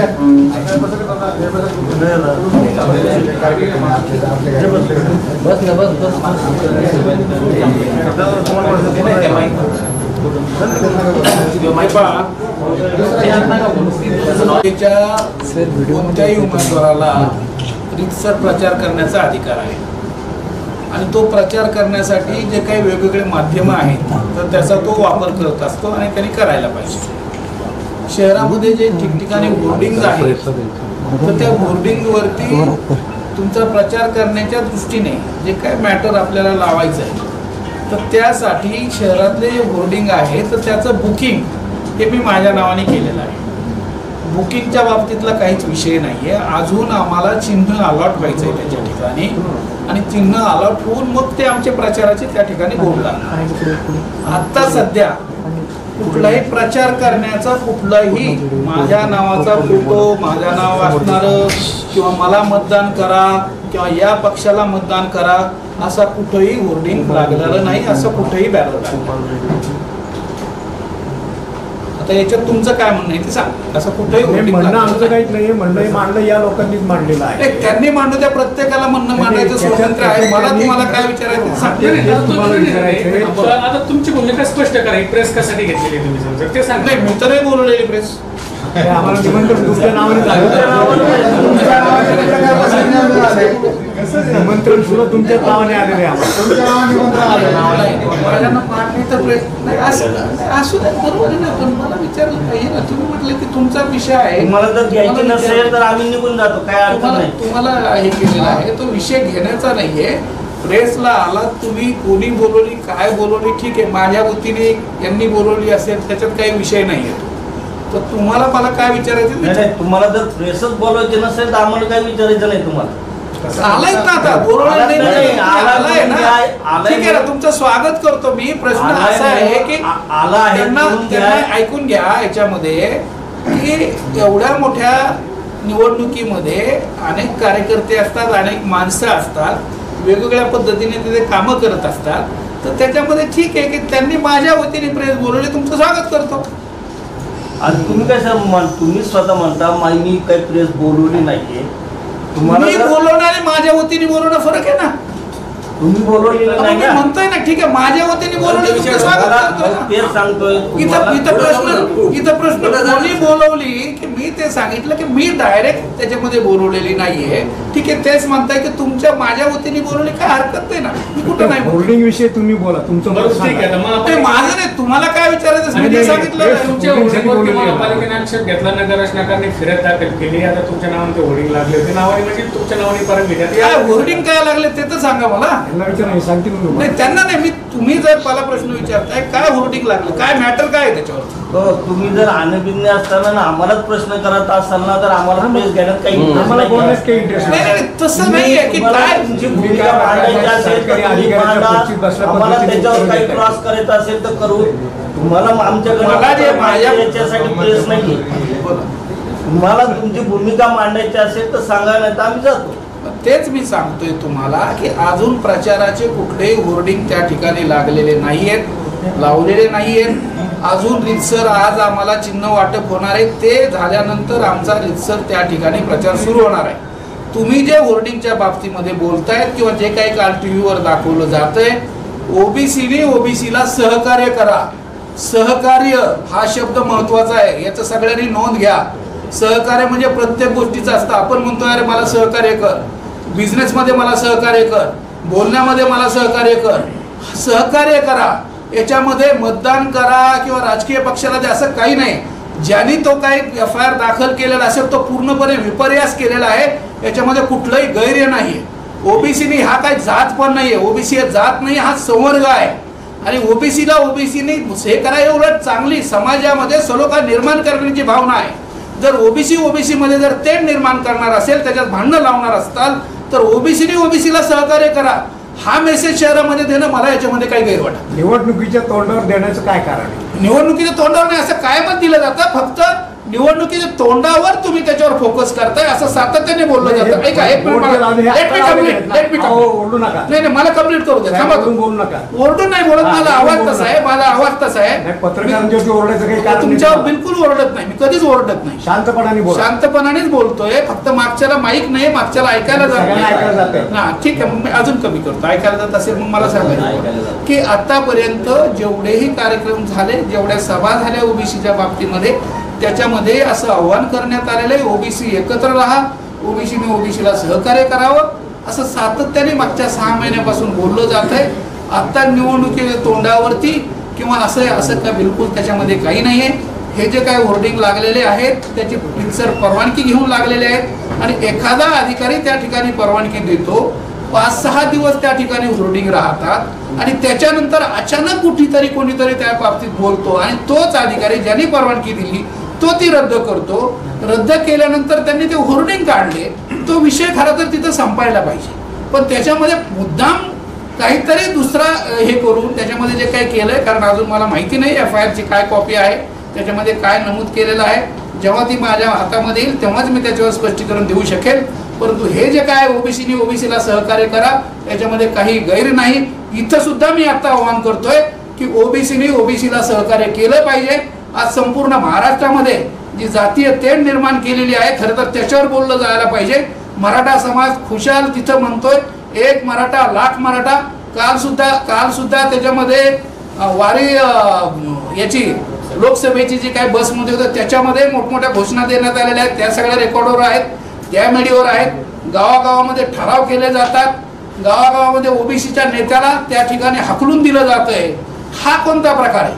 कोणत्याही उमेदवाराला रितसर प्रचार करण्याचा अधिकार आहे, आणि तो प्रचार करण्यासाठी जे काही वेगवेगळे माध्यम आहेत तर त्याचा तो वापर करत असतो आणि त्यांनी करायला पाहिजे. शहरामध्ये जे ठिकठिकाणी होर्डिंग्ज आहेत तर त्या होर्डिंगवरती तुमचा प्रचार करण्याच्या दृष्टीने जे काय मॅटर आपल्याला लावायचं आहे तर त्यासाठी शहरातले जे होर्डिंग आहे तर त्याचं बुकिंग हे मी माझ्या नावाने केलेलं आहे. बुकिंगच्या बाबतीतला काहीच विषय नाही आहे. अजून आम्हाला चिन्ह अलॉट व्हायचं आहे त्याच्या ठिकाणी, आणि चिन्ह अलॉट होऊन मग ते आमच्या प्रचाराचे त्या ठिकाणी बोर्ड लागणार. आत्ता सध्या कुठलाही प्रचार करण्याचा कुठलाही माझ्या नावाचा फोटो, माझ्या नाव असणारं किंवा मला मतदान करा किंवा या पक्षाला मतदान करा असा कुठंही होर्डिंग लागलेलं नाही, असं कुठेही बॅनर लागलं. आता याच्यात तुमचं काय म्हणणं आहे ते सांग. असं कुठेही म्हणणं आमचं काहीच नाही, म्हणणं मांडलं या लोकांनीच मांडलेलं आहे. त्यांनी मांडलं, त्या प्रत्येकाला म्हणणं मांडायचं स्वातंत्र्य आहे. मला तुम्हाला काय विचारायचं आता तुमची भूमिका स्पष्ट करा. प्रेस कशासाठी घेतलेली तुम्ही ते सांग. नाही, मी तर नाही बोलवलेली प्रेस. आम्हाला निमंत्रण तुमच्या नावाने झालं. निमंत्रण सुद्धा तुमच्या नावाने आलेले आहे. तुमच्या नावाने निमंत्रण आलं. माझ्यांना पाडण्याचा प्रयत्न नाही, असू द्या, बरोबर आहे ना. पण मला विचारलं पाहिजे ना, तुम्ही म्हटलं की तुमचा विषय आहे, तुम्हाला जर घ्यायची नसेल तर आम्ही निघून जातो, काय अडचण नाही. तुम्हाला हे केलेलं आहे, तो विषय घेण्याचा नाहीये. प्रेसला आला, तुम्ही कोणी बोलवली, काय बोलवली, ठीक आहे, माझ्या वतीने यांनी बोलवली असेल, त्याच्यात काही विषय नाहीये. तर तुम्हाला मला काय विचारायचं? नाही, तुम्हाला जर प्रेसच बोलवायचे नसेल तर आम्हाला काय विचारायचं नाही तुम्हाला. आलाय ना आता, बोलवलं नाही, आलाय ना, ठीक आहे ना, तुमचं स्वागत करतो मी. प्रश्न असा आहे की त्यांना ऐकून घ्या, याच्यामध्ये की एवढ्या मोठ्या निवडणुकीमध्ये अनेक कार्यकर्ते असतात, अनेक माणसं असतात, वेगवेगळ्या पद्धतीने ते कामं करत असतात. तर त्याच्यामध्ये ठीक आहे की त्यांनी माझ्या वतीने प्रेस बोलवले, तुमचं स्वागत करतो. आणि तुम्ही काय सर, तुम्ही स्वतः म्हणता मी काही प्रेस बोलवली नाहीये. तुम्ही बोलवणारे माझ्या वतीने बोलवणं फरक आहे ना. तुम्ही बोलवलेलं नाही ना, म्हणतोय ना, ठीक आहे, माझ्या वतीने बोलवले, तुमचं स्वागत करतोय. तेच सांगतोय. इथं प्रश्न कोणी बोलवली की मी ते सांगितलं की मी डायरेक्ट त्याच्यामध्ये बोलवलेली नाहीये. ठीक आहे, तेच म्हणताय की तुमच्या माझ्या वतीने बोलवली, काय हरकत नाही ना. मी कुठं नाही, होर्डिंग विषयी तुम्ही बोला, तुमचं मत सांगा. ते माझं नाही, तुम्हाला काय विचारायचं मी ते सांगितलं. तुमच्या होर्डिंगवर किंवा महापालिकेने आक्षेप घेतला, नगर रचनाकारांनी फिर्याद दाखल केली, आता तुमच्या नावाने ते होर्डिंग लागले होते, नावाने म्हणजे तुमच्या नावाने परत घेण्यात. काय होर्डिंग काय लागले ते तर सांगा मला. नाही, त्यांना नाही, मी तुम्ही जर मला प्रश्न विचारताय काय होर्डिंग लागलं, काय मॅटर काय आहे त्याच्यावर. तुम्ही जर अनभिज्ञ असताना ना आम्हालाच प्रश्न करत असाल ना, तर आम्हाला प्रेस घेण्यात काही इंटरेस्ट नाही. तसं नाहीये की काय तुमची भूमिका मांडायची असेल तर तुम्ही मांडा, आम्हाला त्याच्यावर काही क्रॉस करायचं असेल तर करू. तुम्हाला आमच्याकडे याच्यासाठी प्रेस नाही. तुम्हाला तुमची भूमिका मांडायची असेल तर सांगा, नाही तर आम्ही जातो. तेच मी सांगतोय तुम्हाला की अजून प्रचाराचे कुठलेही होर्डिंग त्या ठिकाणी लागलेले नाहीयेत, लावलेले नाहीयेत. अजून रितसर आज आम्हाला चिन्ह वाटप होणार आहे, ते झाल्यानंतर आमचा रितसर त्या ठिकाणी प्रचार सुरू होणार आहे. तुम्ही जे होर्डिंगच्या बाबतीमध्ये बोलतायत किंवा जे काही काल टीव्हीवर दाखवलं जातंय, ओबीसीने ओबीसीला सहकार्य करा. सहकार्य हा शब्द महत्वाचा आहे, याचं सगळ्यांनी नोंद घ्या. सहकार्य म्हणजे प्रत्येक गोष्टीचं असतं. आपण म्हणतोय अरे मला सहकार्य कर, बिझनेसमध्ये मला सहकार्य कर, बोलण्यामध्ये मला सहकार्य कर. सहकार्य करा, याच्यामध्ये मतदान करा किंवा राजकीय पक्षाला द्या असं काही नाही. ज्यांनी तो काही FIR दाखल केलेला असेल तो पूर्णपणे विपर्यास केलेला आहे, याच्यामध्ये कुठलंही गैर नाही. ओबीसीने हा काही जात पण नाहीये, ओबीसी हा जात नाही, हा संवर्ग आहे. आणि ओबीसीने हे करा, एवढं चांगली समाजामध्ये सलोखा निर्माण करण्याची भावना आहे. जर ओबीसी मध्ये जर तेढ निर्माण करणार असेल, त्याच्यात भांडणं लावणार असताल, तर ओबीसीने ओबीसीला सहकार्य करा, हा मेसेज शहरामध्ये देणं मला याच्यामध्ये काही गैर वाटत. निवडणुकीच्या तोंडावर देण्याचं काय कारण आहे? निवडणुकीच्या तोंडावर नाही असं काय मत दिलं जातं, फक्त निवडणुकीच्या तोंडावर तुम्ही त्याच्यावर फोकस करताय असं सातत्याने बोललं जातं. ऐका, एक मिनिट, नाही मला कंप्लीट करू दे, बोलू नका. ओरडून नाही बोलत, माझा आवाज तसा आहे, माझा आवाज तसा आहे. पत्रकारांच्या ओरडायचं काही कारण तुमच्यावर बिलकुल ओरडत नाही, मी कधीच ओरडत नाही, शांतपणानेच बोलतोय. फक्त मागच्याला माईक नाही, मागच्याला ऐकायला जात ना. ठीक आहे, मी अजून कमी करतो. ऐकायला जात असेल मग मला सांगायचं की आतापर्यंत जेवढेही कार्यक्रम झाले, जेवढ्या सभा झाल्या ओबीसीच्या बाबतीमध्ये, त्याच्यामध्ये असं आव्हान करण्यात आलेलं आहे, ओबीसी एकत्र राहा, ओबीसीने ओबीसीला सहकार्य करावं, असं सातत्याने मागच्या 6 महिन्यापासून बोललं जात आहे. आता निवडणुकीच्या तोंडावरती किंवा असं का बिलकुल त्याच्यामध्ये काही नाही आहे. हे जे काही होर्डिंग लागलेले आहेत त्याची रितसर परवानगी घेऊन लागलेले आहेत. आणि एखादा अधिकारी त्या ठिकाणी परवानगी देतो, 5-6 दिवस त्या ठिकाणी होर्डिंग राहतात आणि त्याच्यानंतर अचानक कुठेतरी कोणीतरी त्या बाबतीत बोलतो आणि तोच अधिकारी ज्यांनी परवानगी दिली तो ती रद्द करतो. रद्द केल्यानंतर त्यांनी ते होर्डिंग काढले, तो विषय खरा तर तिथं संपायला पाहिजे. पण त्याच्यामध्ये मुद्दाम काहीतरी दुसरा हे करून त्याच्यामध्ये जे काही केलंय, कारण अजून मला माहिती नाही FIR ची काय कॉपी आहे, त्याच्यामध्ये काय नमूद केलेलं आहे. जेव्हा ती माझ्या हातामध्ये येईल तेव्हाच मी त्याच्यावर स्पष्टीकरण देऊ शकेल. परंतु हे जे काय ओबीसीने ओबीसीला सहकार्य करा, याच्यामध्ये काही गैर नाही. इथं सुद्धा मी आता आवाहन करतोय की ओबीसीने ओबीसीला सहकार्य केलं पाहिजे. आज संपूर्ण महाराष्ट्रामध्ये जी जातीय तेढ निर्माण केलेली आहे, खरं तर त्याच्यावर बोललं जायला पाहिजे. मराठा समाज खुशाल तिथं म्हणतोय, एक मराठा लाख मराठा. काल सुद्धा त्याच्यामध्ये वारी याची लोकसभेची जी काही बसमध्ये होतं त्याच्यामध्ये मोठमोठ्या घोषणा देण्यात आलेल्या आहेत, त्या सगळ्या रेकॉर्डवर आहेत, त्या मीडियावर आहेत. गावागावामध्ये ठराव केले जातात, गावागावामध्ये ओबीसीच्या नेत्याला त्या ठिकाणी हाकलून दिलं जातंय. हा कोणता प्रकार आहे?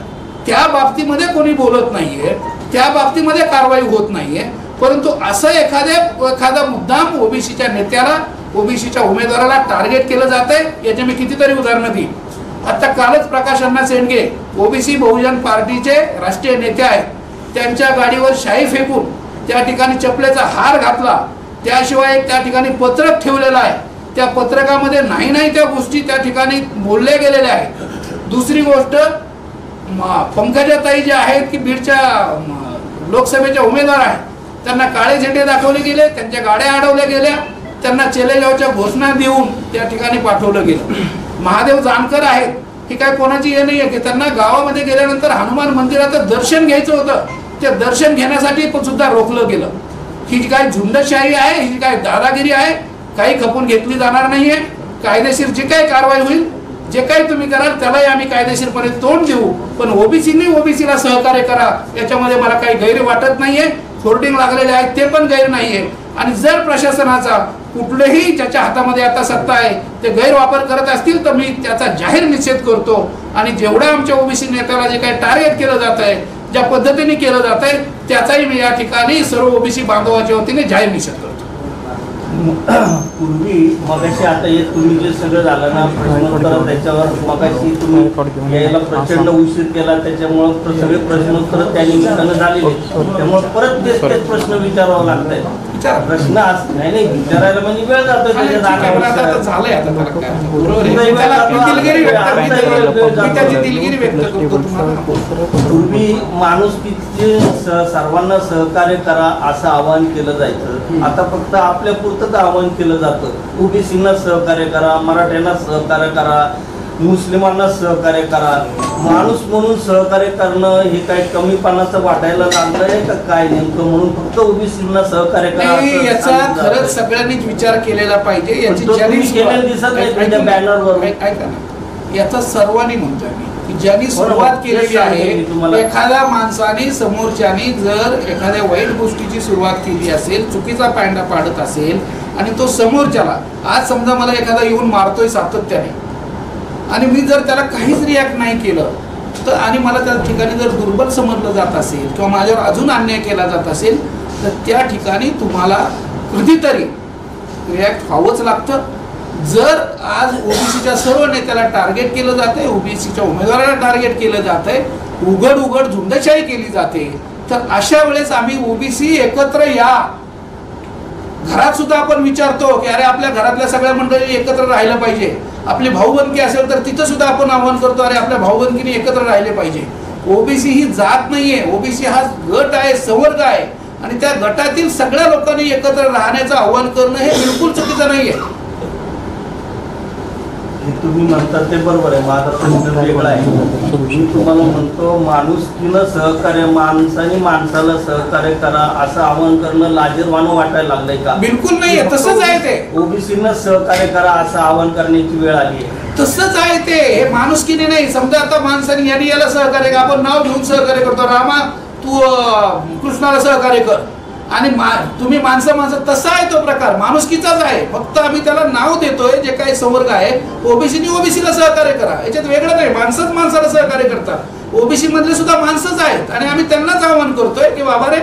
त्या बाबतीमध्ये कोणी बोलत नाहीये, त्या बाबतीमध्ये कारवाई होत नाहीये. परंतु असं एखादा मुद्दाम ओबीसीच्या नेत्याला, ओबीसीच्या उमेदवाराला टार्गेट केलं जातंय. याचे मी कितीतरी उदाहरणं दिली. आता कालच प्रकाश अण्णा शेंडगे ओबीसी बहुजन पार्टीचे राष्ट्रीय नेते आहेत, त्यांच्या गाडीवर शाई फेकून त्या ठिकाणी चपलेचा हार घातला. त्याशिवाय त्या ठिकाणी पत्रक ठेवलेलं आहे, त्या पत्रकामध्ये नाही त्या गोष्टी त्या ठिकाणी बोलल्या गेलेल्या आहेत. दुसरी गोष्ट, पंकजाताई जे आहेत की बीडच्या लोकसभेच्या उमेदवार आहेत, त्यांना काळे झेंडे दाखवले गेले, त्यांच्या गाड्या अडवल्या गेल्या, त्यांना चलेजावच्या घोषणा देऊन त्या ठिकाणी पाठवलं गेलं. महादेव जानकर आहेत, ही काय कोणाची हे नाही आहे की त्यांना गावामध्ये गेल्यानंतर हनुमान मंदिराचं दर्शन घ्यायचं होतं, ते दर्शन घेण्यासाठी पण सुद्धा रोखलं गेलं. ही जी काय झुंडशाही आहे, ही काय दादागिरी आहे, काही खपून घेतली जाणार नाहीये. कायदेशीर जे काही कारवाई होईल, जे काही तुम्ही कराल त्यालाही आम्ही कायदेशीरपणे तोंड देऊ. पण ओबीसीनी ओबीसीला सहकार्य करा, याच्यामध्ये मला काही गैर वाटत नाहीये. होर्डिंग लागलेले आहेत ते पण गैर नाहीये. आणि जर प्रशासनाचा कुठलेही ज्याच्या हातामध्ये आता सत्ता आहे ते गैरवापर करत असतील तर मी त्याचा जाहीर निषेध करतो. आणि जेवढं आमच्या ओबीसी नेत्याला जे काही टार्गेट केलं जात आहे, ज्या पद्धतीने केलं जात आहे, त्याचाही मी या ठिकाणी सर्व ओबीसी बांधवाच्या वतीने जाहीर निषेध करतो. पूर्वी मगाशी आता हे तुम्ही जे सगळं झालं ना प्रश्नोत्तर, त्याच्यावर मगाशी तुम्ही यायला प्रचंड उशीर केला, त्याच्यामुळं सगळे प्रश्नोत्तर त्या निमित्तानं झालेले, त्यामुळे परत तेच प्रश्न विचारावं लागतंय. प्रश्न नाही विचारायला म्हणजे वेळ जातोय. पूर्वी माणुसकीचे सर्वांना सहकार्य करा असं आवाहन केलं जायचं, आता फक्त आपल्या पुरतंच आवाहन केलं जातं. ओबीसींना सहकार्य करा, मराठ्यांना सहकार्य करा, मुस्लिमांना सहकार्य करा. माणूस म्हणून सहकार्य करणं हे काही कमीपणाचं वाटायला लागलंय का काय नेमकं? म्हणून फक्त ओबीसींना सहकार्य करा याचा खरंच सगळ्यांनीच विचार केलेला पाहिजे. याची दिसत नाही बॅनरवर. ऐका ना, याचा सर्वांनी म्हणतोय मी, ज्यांनी सुरुवात केलेली आहे, एखाद्या माणसाने समोरच्यानी जर एखाद्या वाईट गोष्टीची सुरुवात केली असेल, चुकीचा पायंडा पाडत असेल आणि तो समोरच्याला, आज समजा मला एखादा येऊन मारतोय सातत्याने आणि मी जर त्याला काहीच रिॲक्ट नाही केलं तर, आणि मला त्या ठिकाणी जर दुर्बल समजलं जात असेल किंवा माझ्यावर अजून अन्याय केला जात असेल तर त्या ठिकाणी तुम्हाला कधीतरी रिॲक्ट व्हावंच लागतं. जर आज ओबीसीच्या सर्व नेत्याला टार्गेट केलं जातंय, ओबीसीच्या उमेदवाराला टार्गेट केलं जातंय, उघड झुंडशाही केली जाते, तर अशा वेळेस आम्ही ओबीसी एकत्र या. घरात सुद्धा आपण विचारतो की अरे आपल्या घरातल्या सगळ्या मंडळी एकत्र राहिलं पाहिजे. आपली भाऊबंदकी असेल तर तिथं सुद्धा आपण आवाहन करतो अरे आपल्या भाऊबंदकीने एकत्र राहिले पाहिजे. ओबीसी ही जात नाहीये, ओबीसी हा गट आहे, संवर्ग आहे आणि त्या गटातील सगळ्या लोकांनी एकत्र राहण्याचं आवाहन करणं हे बिलकुल चुकीचं नाहीये. तुम्ही म्हणतात ते बरोबर आहे, माझा प्रश्न वेगळा आहे. मी तुम्हाला म्हणतो माणुसकीनं सहकार्य, माणसाने माणसाला सहकार्य करा असं आवाहन करणं लाजिरवाणं वाटायला लागलंय का? बिलकुल नाहीये, तसंच आहे ते. ओबीसीनं सहकार्य करा असं आवाहन करण्याची वेळ आली आहे, तसंच आहे ते. हे माणुसकीने नाही. समजा आता माणसाने यांनी याला सहकार्य, आपण नाव घेऊन सहकार्य करतो, रामा तू कृष्णाला सहकार्य कर, आणि तुम्ही माणसं तसा आहे तो प्रकार, माणुसकीचाच आहे. फक्त आम्ही त्याला नाव देतोय. जे काही संवर्ग आहे, ओबीसीनी ओबीसीला सहकार्य करा, याच्यात वेगळं नाही. माणसंच माणसाला सहकार्य करतात. ओबीसी मधले सुद्धा माणसंच आहेत आणि आम्ही त्यांनाच आवाहन करतोय की बाबा रे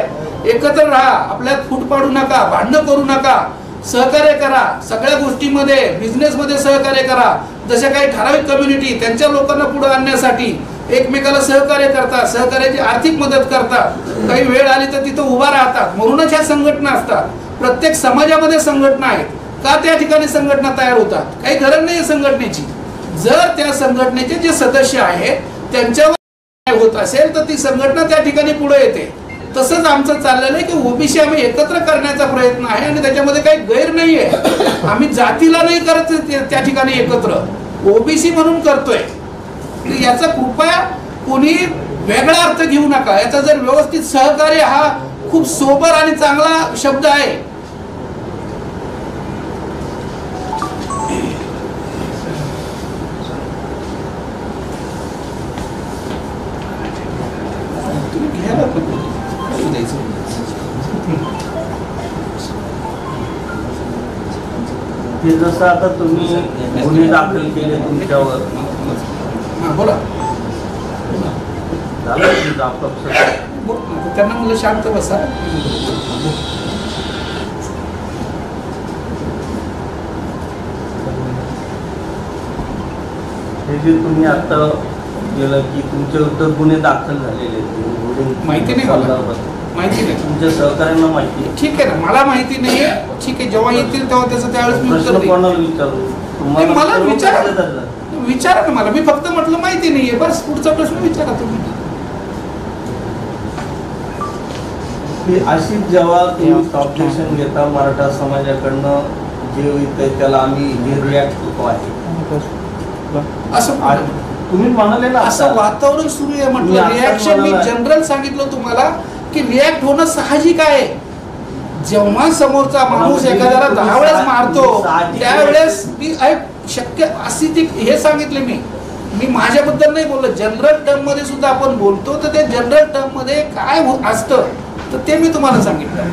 एकत्र राहा, आपल्यात फूट पाडू नका, भांडणं करू नका, सहकार्य करा. सगळ्या गोष्टीमध्ये, बिझनेसमध्ये सहकार्य करा. जशा काही ठराविक कम्युनिटी त्यांच्या लोकांना पुढे आणण्यासाठी एकमेकाला सहकार्य करतात, सहकार्याची आर्थिक मदत करतात, काही वेळ आली तर तिथं उभा राहतात. म्हणूनच ह्या संघटना असतात. प्रत्येक समाजामध्ये संघटना आहेत. का त्या ठिकाणी संघटना तयार होतात? काही गरज नाही संघटनेची. जर त्या संघटनेचे जे सदस्य आहेत त्यांच्यावर होत असेल तर ती संघटना त्या ठिकाणी पुढे येते. तसंच आमचं चाललेलं आहे की ओबीसी आम्ही एकत्र करण्याचा प्रयत्न आहे आणि त्याच्यामध्ये काही गैर नाहीये. आम्ही जातीला नाही करत त्या ठिकाणी एकत्र, ओबीसी म्हणून करतोय. याचा कृपया कोणी वेगळा अर्थ घेऊ नका. याचा जर व्यवस्थित सहकार्य हा खूप सोबर आणि चांगला शब्द आहे. हे जसं आता तुम्ही गुन्हे दाखल केले तुमच्यावर, बोला झालं तुमचं आपापसात? त्यांना मुलं शांत बसा. हे जे तुम्ही आता केलं की तुमच्या विरुद्ध गुन्हे दाखल झालेले माहिती नाही मला, माहिती नाही. तुमच्या सहकार्यांना माहिती आहे? ठीक आहे ना, मला माहिती नाही. ठीक आहे, जेव्हा येतील तेव्हा त्याचं त्यावेळेस मी उत्तर देईन. कोणाला विचारू? तुम्हाला मला विचारा विचारा विचारा ना मला. मी फक्त म्हटलं माहिती नाहीये, बस. पुढचा प्रश्न विचारा तुम्ही. अशी जेव्हा तुम्ही ऑब्जेक्शन घेता मराठा समाजाकडनं जे होतं त्याला आम्ही रिॲक्ट होतो आहे असं तुम्ही म्हणाले ना, असं वातावरण सुरू आहे म्हटलं. रिॲक्शन मी जनरल सांगितलं तुम्हाला की रिॲक्ट होणं साहजिक आहे. जेव्हा समोरचा माणूस एखाद्याला 10 वेळेस मारतो त्यावेळेस मी शक्य अशी ती हे सांगितले. मी माझ्याबद्दल नाही बोललो, जनरल टर्म मध्ये सुद्धा आपण बोलतो. तर ते जनरल टर्म मध्ये काय असतं तर ते मी तुम्हाला सांगितलं.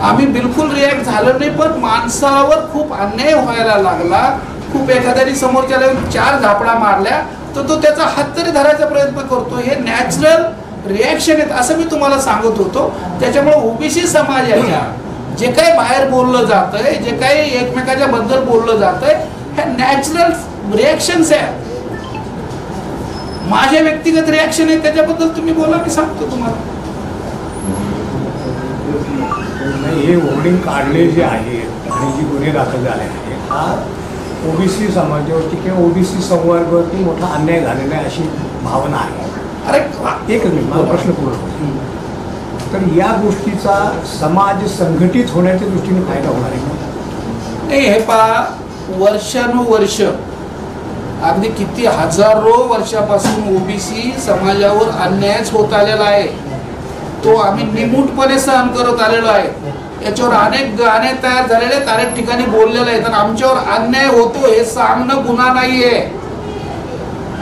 आम्ही बिलकुल रिॲक्ट झालं नाही, पण माणसावर खूप अन्याय व्हायला लागला. खूप एखाद्याने समोरच्याला 4 झापडा मारल्या तर तो त्याचा हात तरी धरायचा प्रयत्न करतो. हे नॅचरल रिॲक्शन आहेत असं मी तुम्हाला सांगत होतो. त्याच्यामुळे ओबीसी समाजाच्या जे काही बाहेर बोललं जातंय, जे काही एकमेकाच्या बद्दल बोललं जातंय, हे नॅचरल रिॲक्शन्स आहेत. माझे व्यक्तिगत रिॲक्शन आहे त्याच्याबद्दल तुम्ही बोला, मी सांगतो तुम्हाला. हे होर्डिंग काढले जे आहेत आणि जे गुन्हे दाखल झाले आहेत हा ओबीसी समाजावरती किंवा ओबीसी संवर्गावरती मोठा अन्याय झालेला आहे अशी भावना आहे. अरे एकच मिनिट, माझा प्रश्न पूर्ण होईल. तर या गोष्टीचा समाज संघटित होण्याच्या दृष्टीने फायदा होणार आहे का? नाही, हे पहा, वर्षानुवर्ष अगदी किती हजारो वर्षापासून ओबीसी समाजावर अन्यायच होत आलेला आहे. तो आम्ही निमूटपणे सहन करत आलेलो आहे. याच्यावर अनेक गाणे तयार झालेले आहेत, अनेक ठिकाणी बोललेले आहेत. आणि आमच्यावर अन्याय होतो हे सांगणं गुन्हा नाहीये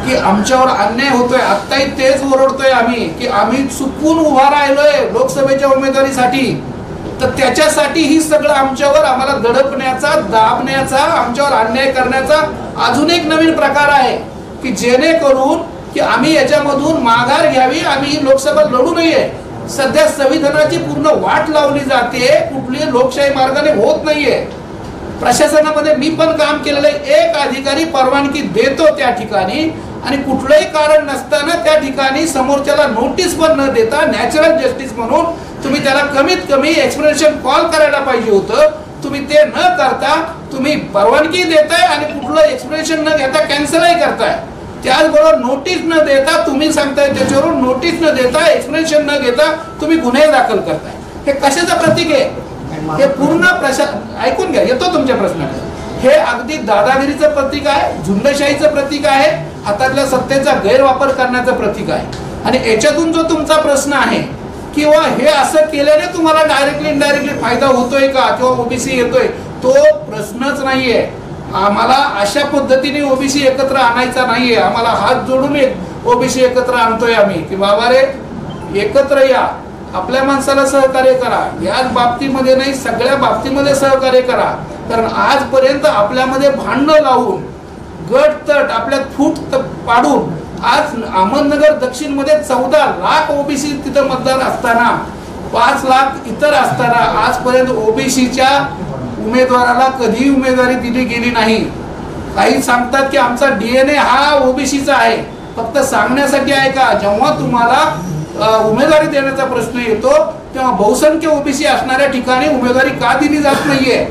की आमच्यावर अन्याय होतोय. आत्ताही तेच ओरडतोय आम्ही की आम्ही चुकून उभा राहिलोय लोकसभेच्या उमेदवारीसाठी. तर त्याच्यासाठी ही सगळं आमच्यावर आम्हाला दडपण्याचा, दाबण्याचा, आमच्यावर अन्याय करण्याचा अजून एक नवीन प्रकार आहे की जेणेकरून की आम्ही याच्यामधून माघार घ्यावी, आम्ही लोकसभा लढू नये. सध्या संविधानाची पूर्ण वाट लावली जाते, कुठली लोकशाही मार्गाने होत नाहीये. प्रशासनामध्ये मी पण काम केलेलं आहे. एक अधिकारी परवानगी देतो त्या ठिकाणी आणि कुठलंही कारण नसताना त्या ठिकाणी समोरच्याला नोटीस पण न देता नॅचरल जस्टिस म्हणून तुम्ही त्याला कमीत कमी एक्सप्लेनेशन कॉल करायला पाहिजे होतं. तुम्ही ते न करता तुम्ही परवानगी देताय आणि कुठलं एक्सप्लेनेशन न घेता कॅन्सलही करताय. त्याचबरोबर नोटीस न देता तुम्ही सांगताय त्याच्यावरून नोटीस न देता एक्सप्लेनेशन न घेता तुम्ही गुन्हे दाखल करताय. हे कशाचं प्रतीक आहे? हे पूर्ण ऐकून घ्या, येतो तुमच्या प्रश्नाकडे. हे अगदी दादागिरीचं प्रतीक आहे, झुंडशाहीचं प्रतीक आहे, हातातल्या सत्तेचा गैरवापर करण्याचं प्रतीक आहे. आणि याच्यातून जो तुमचा प्रश्न आहे किंवा हे असं केल्याने तुम्हाला डायरेक्टली इनडायरेक्टली फायदा होतोय का किंवा ओबीसी येतोय, तो प्रश्नच नाहीये. आम्हाला अशा पद्धतीने ओबीसी एकत्र आणायचा नाहीये. आम्हाला हात जोडून ओबीसी एकत्र आणतोय आम्ही की बाबा रे एकत्र या, आपल्या माणसाला सहकार्य करा. याच बाबतीमध्ये नाही, सगळ्या बाबतीमध्ये सहकार्य करा. कारण आजपर्यंत आपल्यामध्ये भांडणं लावून गटतट आपल्यात फूट पाडून आज अहमदनगर दक्षिण मध्ये 14 लाख ओबीसी तिथं मतदार असताना 5 लाख इतर असताना आजपर्यंत ओबीसीच्या उमेदवाराला कधी उमेदवारी दिली गेली नाही. काही सांगतात की आमचा DNA हा ओबीसीचा आहे, फक्त सांगण्यासाठी आहे का? जेव्हा तुम्हाला उमेदवारी देण्याचा प्रश्न येतो तेव्हा बहुसंख्य ओबीसी असणाऱ्या ठिकाणी उमेदवारी का दिली जात नाहीये?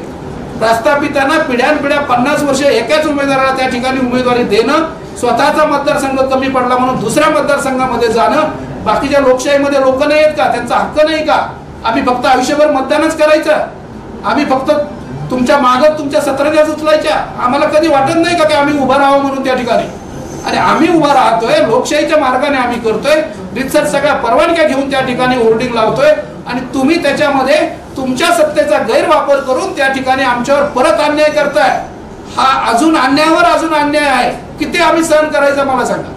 प्रस्थापितांना पिढ्यानपिढ्या 50 वर्ष एकाच उमेदवाराला त्या ठिकाणी उमेदवारी देणं, स्वतःचा मतदारसंघ कमी पडला म्हणून दुसऱ्या मतदारसंघामध्ये जाणं, बाकीच्या लोकशाहीमध्ये लोक नाही आहेत का? त्यांचा हक्क नाही का? आम्ही फक्त आयुष्यभर मतदानच करायचं? आम्ही फक्त तुमच्या मागं तुमच्या सतरंजा उचलायच्या? आम्हाला कधी वाटत नाही का की आम्ही उभं राहावं म्हणून त्या ठिकाणी? आणि आम्ही उभा राहतोय, लोकशाहीच्या मार्गाने आम्ही करतोय, रितसर सगळ्या परवानग्या घेऊन त्या ठिकाणी होर्डिंग लावतोय आणि तुम्ही त्याच्यामध्ये तुमच्या सत्तेचा गैरवापर करून त्या ठिकाणी आमच्यावर परत अन्याय करताय. हा अजून अन्यायावर अजून अन्याय आहे. किती आम्ही सहन करायचं मला सांगा.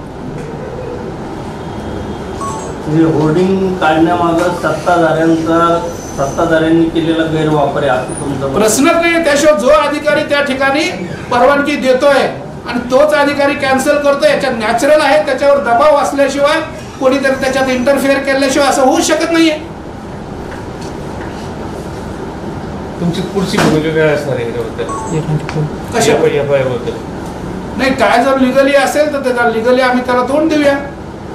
होर्डिंग काढण्यामागं सत्ताधाऱ्यांचा सत्ताधाऱ्यांनी केलेला गैरवापर आहे असं तुमचं मत? प्रश्नच नाही. त्याशिवाय जो अधिकारी त्या ठिकाणी परवानगी देतोय आणि तोच अधिकारी कॅन्सल करतोय, याच्यात नॅचरल आहे. त्याच्यावर दबाव असल्याशिवाय, कोणीतरी त्याच्यात इंटरफेअर केल्याशिवाय असं होऊ शकत नाहीये. तुमची पुढची भूमिका काय असणार आहे याबद्दल? नाही, काय जर लिगली असेल तर त्याला लिगली आम्ही त्याला तोंड देऊया.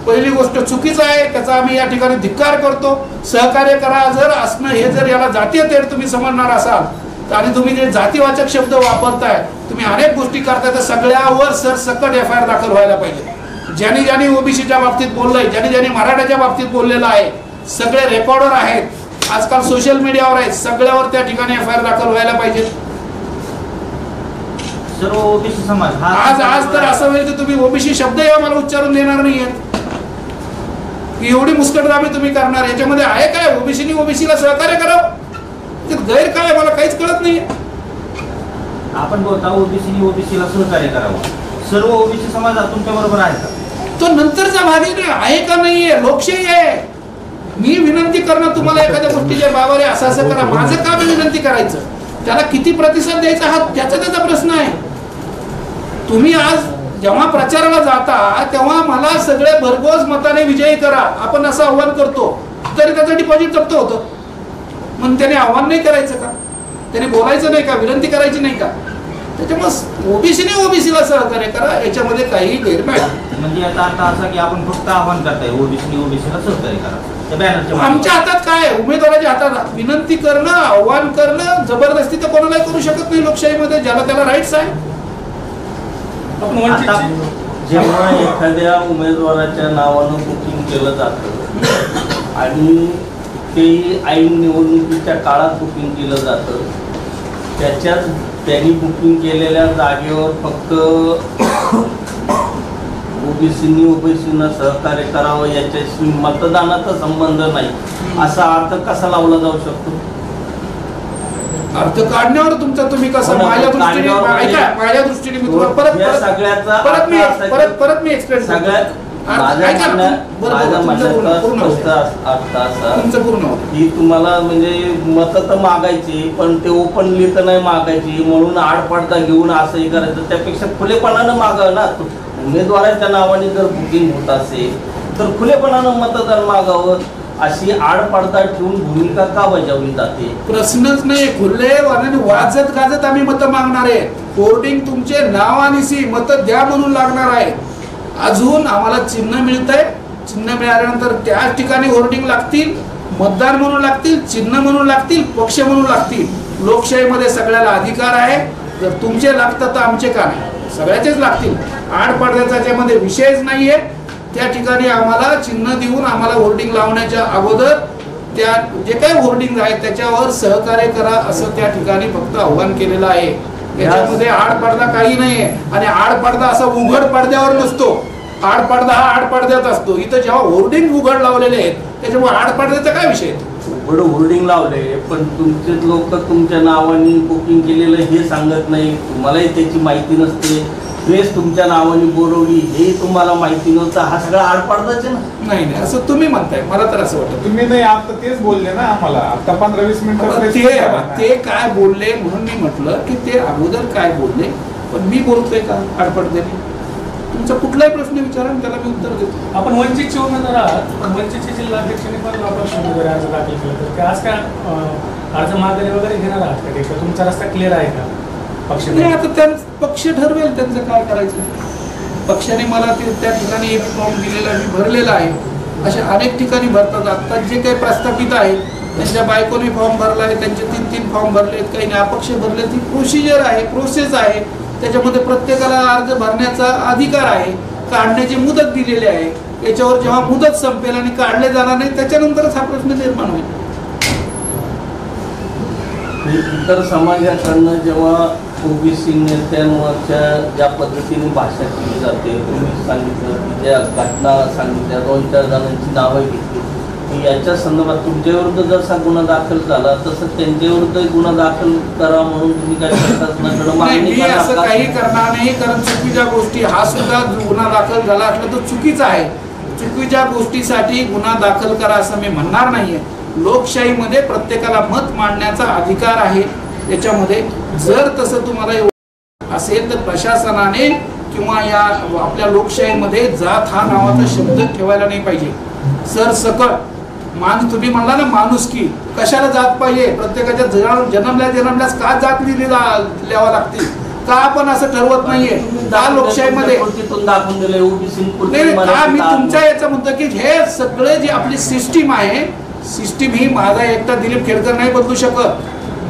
पहिली गोष्ट चुकीचं आहे, त्याचा आम्ही या ठिकाणी धिक्कार करतो. सहकार्य करा जर असणं हे जर याला जातीय तेढ तुम्ही समजणार असाल तर, आणि तुम्ही जे जातीवाचक शब्द वापरताय, तुम्ही अनेक गोष्टी करताय, तर सगळ्यावर सरसकट FIR दाखल व्हायला पाहिजे. ज्यांनी ज्यांनी ओबीसीच्या बाबतीत बोललंय, ज्यांनी ज्यांनी मराठ्याच्या बाबतीत बोललेलं आहे, सगळे रेकॉर्डर आहेत, आजकाल सोशल मीडियावर आहेत, सगळ्यावर त्या ठिकाणी FIR दाखल व्हायला पाहिजे. सर्व ओबीसी समाज आज तर असं होईल की तुम्ही ओबीसी शब्द मला उच्चारून देणार नाहीये. एवढी मुस्कटदाबी तुम्ही करणार, याच्यामध्ये आहे काय? ओबीसीनी ओबीसीला सहकार्य करावं, गैर काय मला काहीच कळत नाहीये. आपण बोलता ओबीसीनी ओबीसीला सहकार्य करावं, सर्व ओबीसी समाज तुमच्या बरोबर आहे का? तो नंतरचा भाग आहे का नाहीये? लोकशाही आहे. मी विनंती करणं तुम्हाला एखाद्या गोष्टीच्या बाबारे असं करा, माझं का मी विनंती करायचं? त्याला किती प्रतिसाद द्यायचा हा त्याचा प्रश्न आहे. तुम्ही आज जेव्हा प्रचाराला जाता तेव्हा मला सगळे भरघोस मताने विजयी करा आपण असं आव्हान करतो, तरी त्याचं डिपॉझिट जप्त होतं. मग त्याने आव्हान नाही करायचं का? त्याने बोलायचं नाही का? विनंती करायची नाही का? त्याच्यामुळे ओबीसीने ओबीसीला सहकार्य करा, याच्यामध्ये काही गैर नाही. म्हणजे याचा अर्थ असा की आपण फक्त आव्हान करताय ओबीसीने ओबीसीला सहकार्य करा. आमच्या हातात काय? उमेदवाराच्या हातात विनंती करणं, आव्हान करणं. जबरदस्ती तर कोणालाही करू शकत नाही लोकशाहीमध्ये, ज्याला त्याला राईट्स आहे. जेव्हा एखाद्या उमेदवाराच्या नावानं बुकिंग केलं जातं आणि ते ऐन निवडणुकीच्या काळात बुकिंग केलं जातं, त्याच्यात त्यांनी बुकिंग केलेल्या जागेवर फक्त ओबीसीनी ओबीसीना सहकार्य करावं याच्याशी मतदानाचा संबंध नाही असा अर्थ कसा लावला जाऊ शकतो? अर्थ काढण्यावर तुमचा तुम्ही कसं माझ्या दृष्टीने माझ्या दृष्टीने मी तुम्हाला परत मी एक्सप्लेन सगळ्यात ही तुम्हाला म्हणजे मत तर मागायची पण ते ओपनली तर नाही मागायची म्हणून आडपडदा घेऊन असंही करायचं. त्यापेक्षा खुलेपणानं मागावं ना. उमेदवाराच्या नावाने जर बुकिंग होत असेल तर खुलेपणानं मतदान मागावं. अशी आडपडदा ठेवून भूमिका का बजावली जाते? प्रश्नच नाही. खुले वाजत गाजत आम्ही मत मागणार आहे. होर्डिंग तुमचे नाव आणि सी मत द्या म्हणून लागणार आहे. अजून आम्हाला चिन्ह मिळत आहे. चिन्ह मिळाल्यानंतर त्याच ठिकाणी होर्डिंग लागतील, मतदार म्हणून लागतील, चिन्ह म्हणून लागतील, पक्ष म्हणून लागतील. लोकशाहीमध्ये सगळ्याला अधिकार आहे. जर तुमचे लागतात तर आमचे का नाही? सगळ्याचेच लागतील. आडपडद्याचा त्याच्यामध्ये विषयच नाहीये. त्या ठिकाणी आम्हाला चिन्ह देऊन आम्हाला होर्डिंग लावण्याच्या अगोदर त्या जे काही होर्डिंग आहे त्याच्यावर सहकार्य करा असं त्या ठिकाणी फक्त आव्हान केलेलं आहे. याच्यामध्ये आडपडदा काही नाहीये. आणि आडपडदा असा उघड पडद्यावर नसतो. आडपडदा हा आडपडद्यात असतो. इथं जेव्हा होर्डिंग उघड लावलेले आहेत त्याच्यामुळे आडपडद्याचा काय विषय? उघड होर्डिंग लावले पण तुमचे लोक तुमच्या नावाने बुकिंग केलेलं हे सांगत नाही. तुम्हालाही त्याची माहिती नसते. प्रेस तुमच्या नावाने बोलवली हे तुम्हाला माहिती नव्हतं. हा सगळा आडपडदाच आहे ना? नाही असं तुम्ही म्हणताय. मला तर असं वाटतं तुम्ही नाही आता तेच बोलले ना आम्हाला. आता 15-20 मिनिटं ते काय बोलले म्हणून मी म्हटलं की ते अगोदर काय बोलले. पण मी बोलतोय का आडपडद्याने? तुमचा कुठलाही प्रश्न विचारा त्याला मी उत्तर देतो. आपण वंचितचे उमेदवार आहात. वंचितचे जिल्हाध्यक्षांनी पण आपण उमेदवारी अर्ज दाखल केला तर आज काय अर्ज माघारी वगैरे घेणार आहात का? तुमचा रस्ता क्लिअर आहे का? नाही आता त्यांचा पक्ष ठरवेल त्यांचं काय करायचं. पक्षाने मला ते त्या ठिकाणी एक फॉर्म दिलेला मी भरलेला आहे. अशा अनेक ठिकाणी भरतात. आता जे काही प्रस्थापित आहेत त्यांच्या बायकोने फॉर्म भरला आहे, त्यांचे 3 फॉर्म भरलेत, काही अपक्ष भरले. ती प्रोसिजर आहे, प्रोसेस आहे. त्याच्यामध्ये प्रत्येकाला अर्ज भरण्याचा अधिकार आहे. काढण्याची मुदत दिलेली आहे. याच्यावर जेव्हा मुदत संपेल आणि काढले जाणार नाही त्याच्यानंतरच हा प्रश्न निर्माण होईल. इतर समाजाकडनं जेव्हा ओबीसी नेत्यांवरच्या ज्या पद्धतीने भाषा केली जाते, तुम्ही सांगितलं की ज्या घटना सांगितल्या 2-4 जणांची नावं घेतली की याच्या संदर्भात तुमच्याविरुद्ध जसा गुन्हा दाखल झाला तसं त्यांच्याविरुद्ध गुन्हा दाखल करा म्हणून तुम्ही काय प्रशासनाकडे मागणी मी असं काही करणार नाही. कारण चुकीच्या गोष्टी हा सुद्धा गुन्हा दाखल झाला असला तो चुकीचा आहे. चुकीच्या गोष्टीसाठी गुन्हा दाखल करा असं मी म्हणणार नाहीये. लोकशाहीमध्ये प्रत्येकाला मत मांडण्याचा अधिकार आहे. त्याच्यामध्ये जर तसं तुम्हाला असेल तर प्रशासनाने किंवा या आपल्या लोकशाहीमध्ये जात हा नावाचा शब्द ठेवायला नाही पाहिजे. सरसकट तुम्ही म्हणला ना माणुसकी, कशाला जात पाहिजे? प्रत्येकाच्या जन्मल्यास का जात लिहावा लागते? का आपण असं ठरवत नाहीये? का लोकशाहीमध्ये दाखवून दिले मी तुमच्या याचं म्हणतो की हे सगळे जी आपली सिस्टीम आहे, सिस्टीम ही माझा एकटा दिलीप खेडकर नाही बदलू शकत.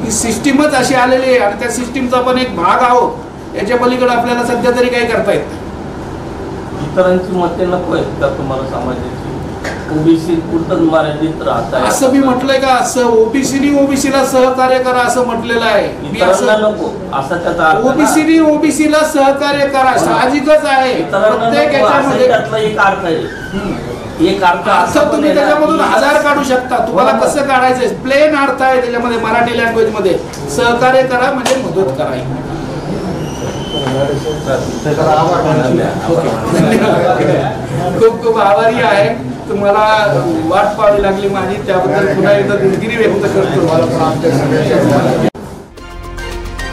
ही सिस्टीमच अशी आलेली आहे आणि त्या सिस्टीमचा आपण एक भाग आहोत. याच्या पलीकडे आपल्याला सध्या तरी काही करता येत नाही. इतरांची मते नको आहेत का तुम्हाला? समाजाची ओबीसी पुरतच मर्यादित राहत आहे असं मी म्हटलंय का? असं ओबीसीनी ओबीसीला सहकार्य करा असं म्हटलेलं आहे. मी असं नको असं त्याचा ओबीसीनी ओबीसीला सहकार्य करा साहजिकच आहे. प्रत्येक याच्यामध्ये त्यातला एक अर्थ आहे. एक अर्थ असं तुम्ही त्याच्यामधून हजार काढू शकता. तुम्हाला कसं काढायचं? प्लेन अर्थ आहे त्याच्यामध्ये मराठी लँग्वेज मध्ये. सहकार्य करा म्हणजे मदत करा. खूप खूप आभारी आहे. तुम्हाला वाट पाहावी लागली माझी, त्याबद्दल पुन्हा एकदा दिलगिरी व्यक्त करतो.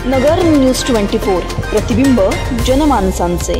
नगर न्यूज 24 प्रतिबिंब जनमानसांचे.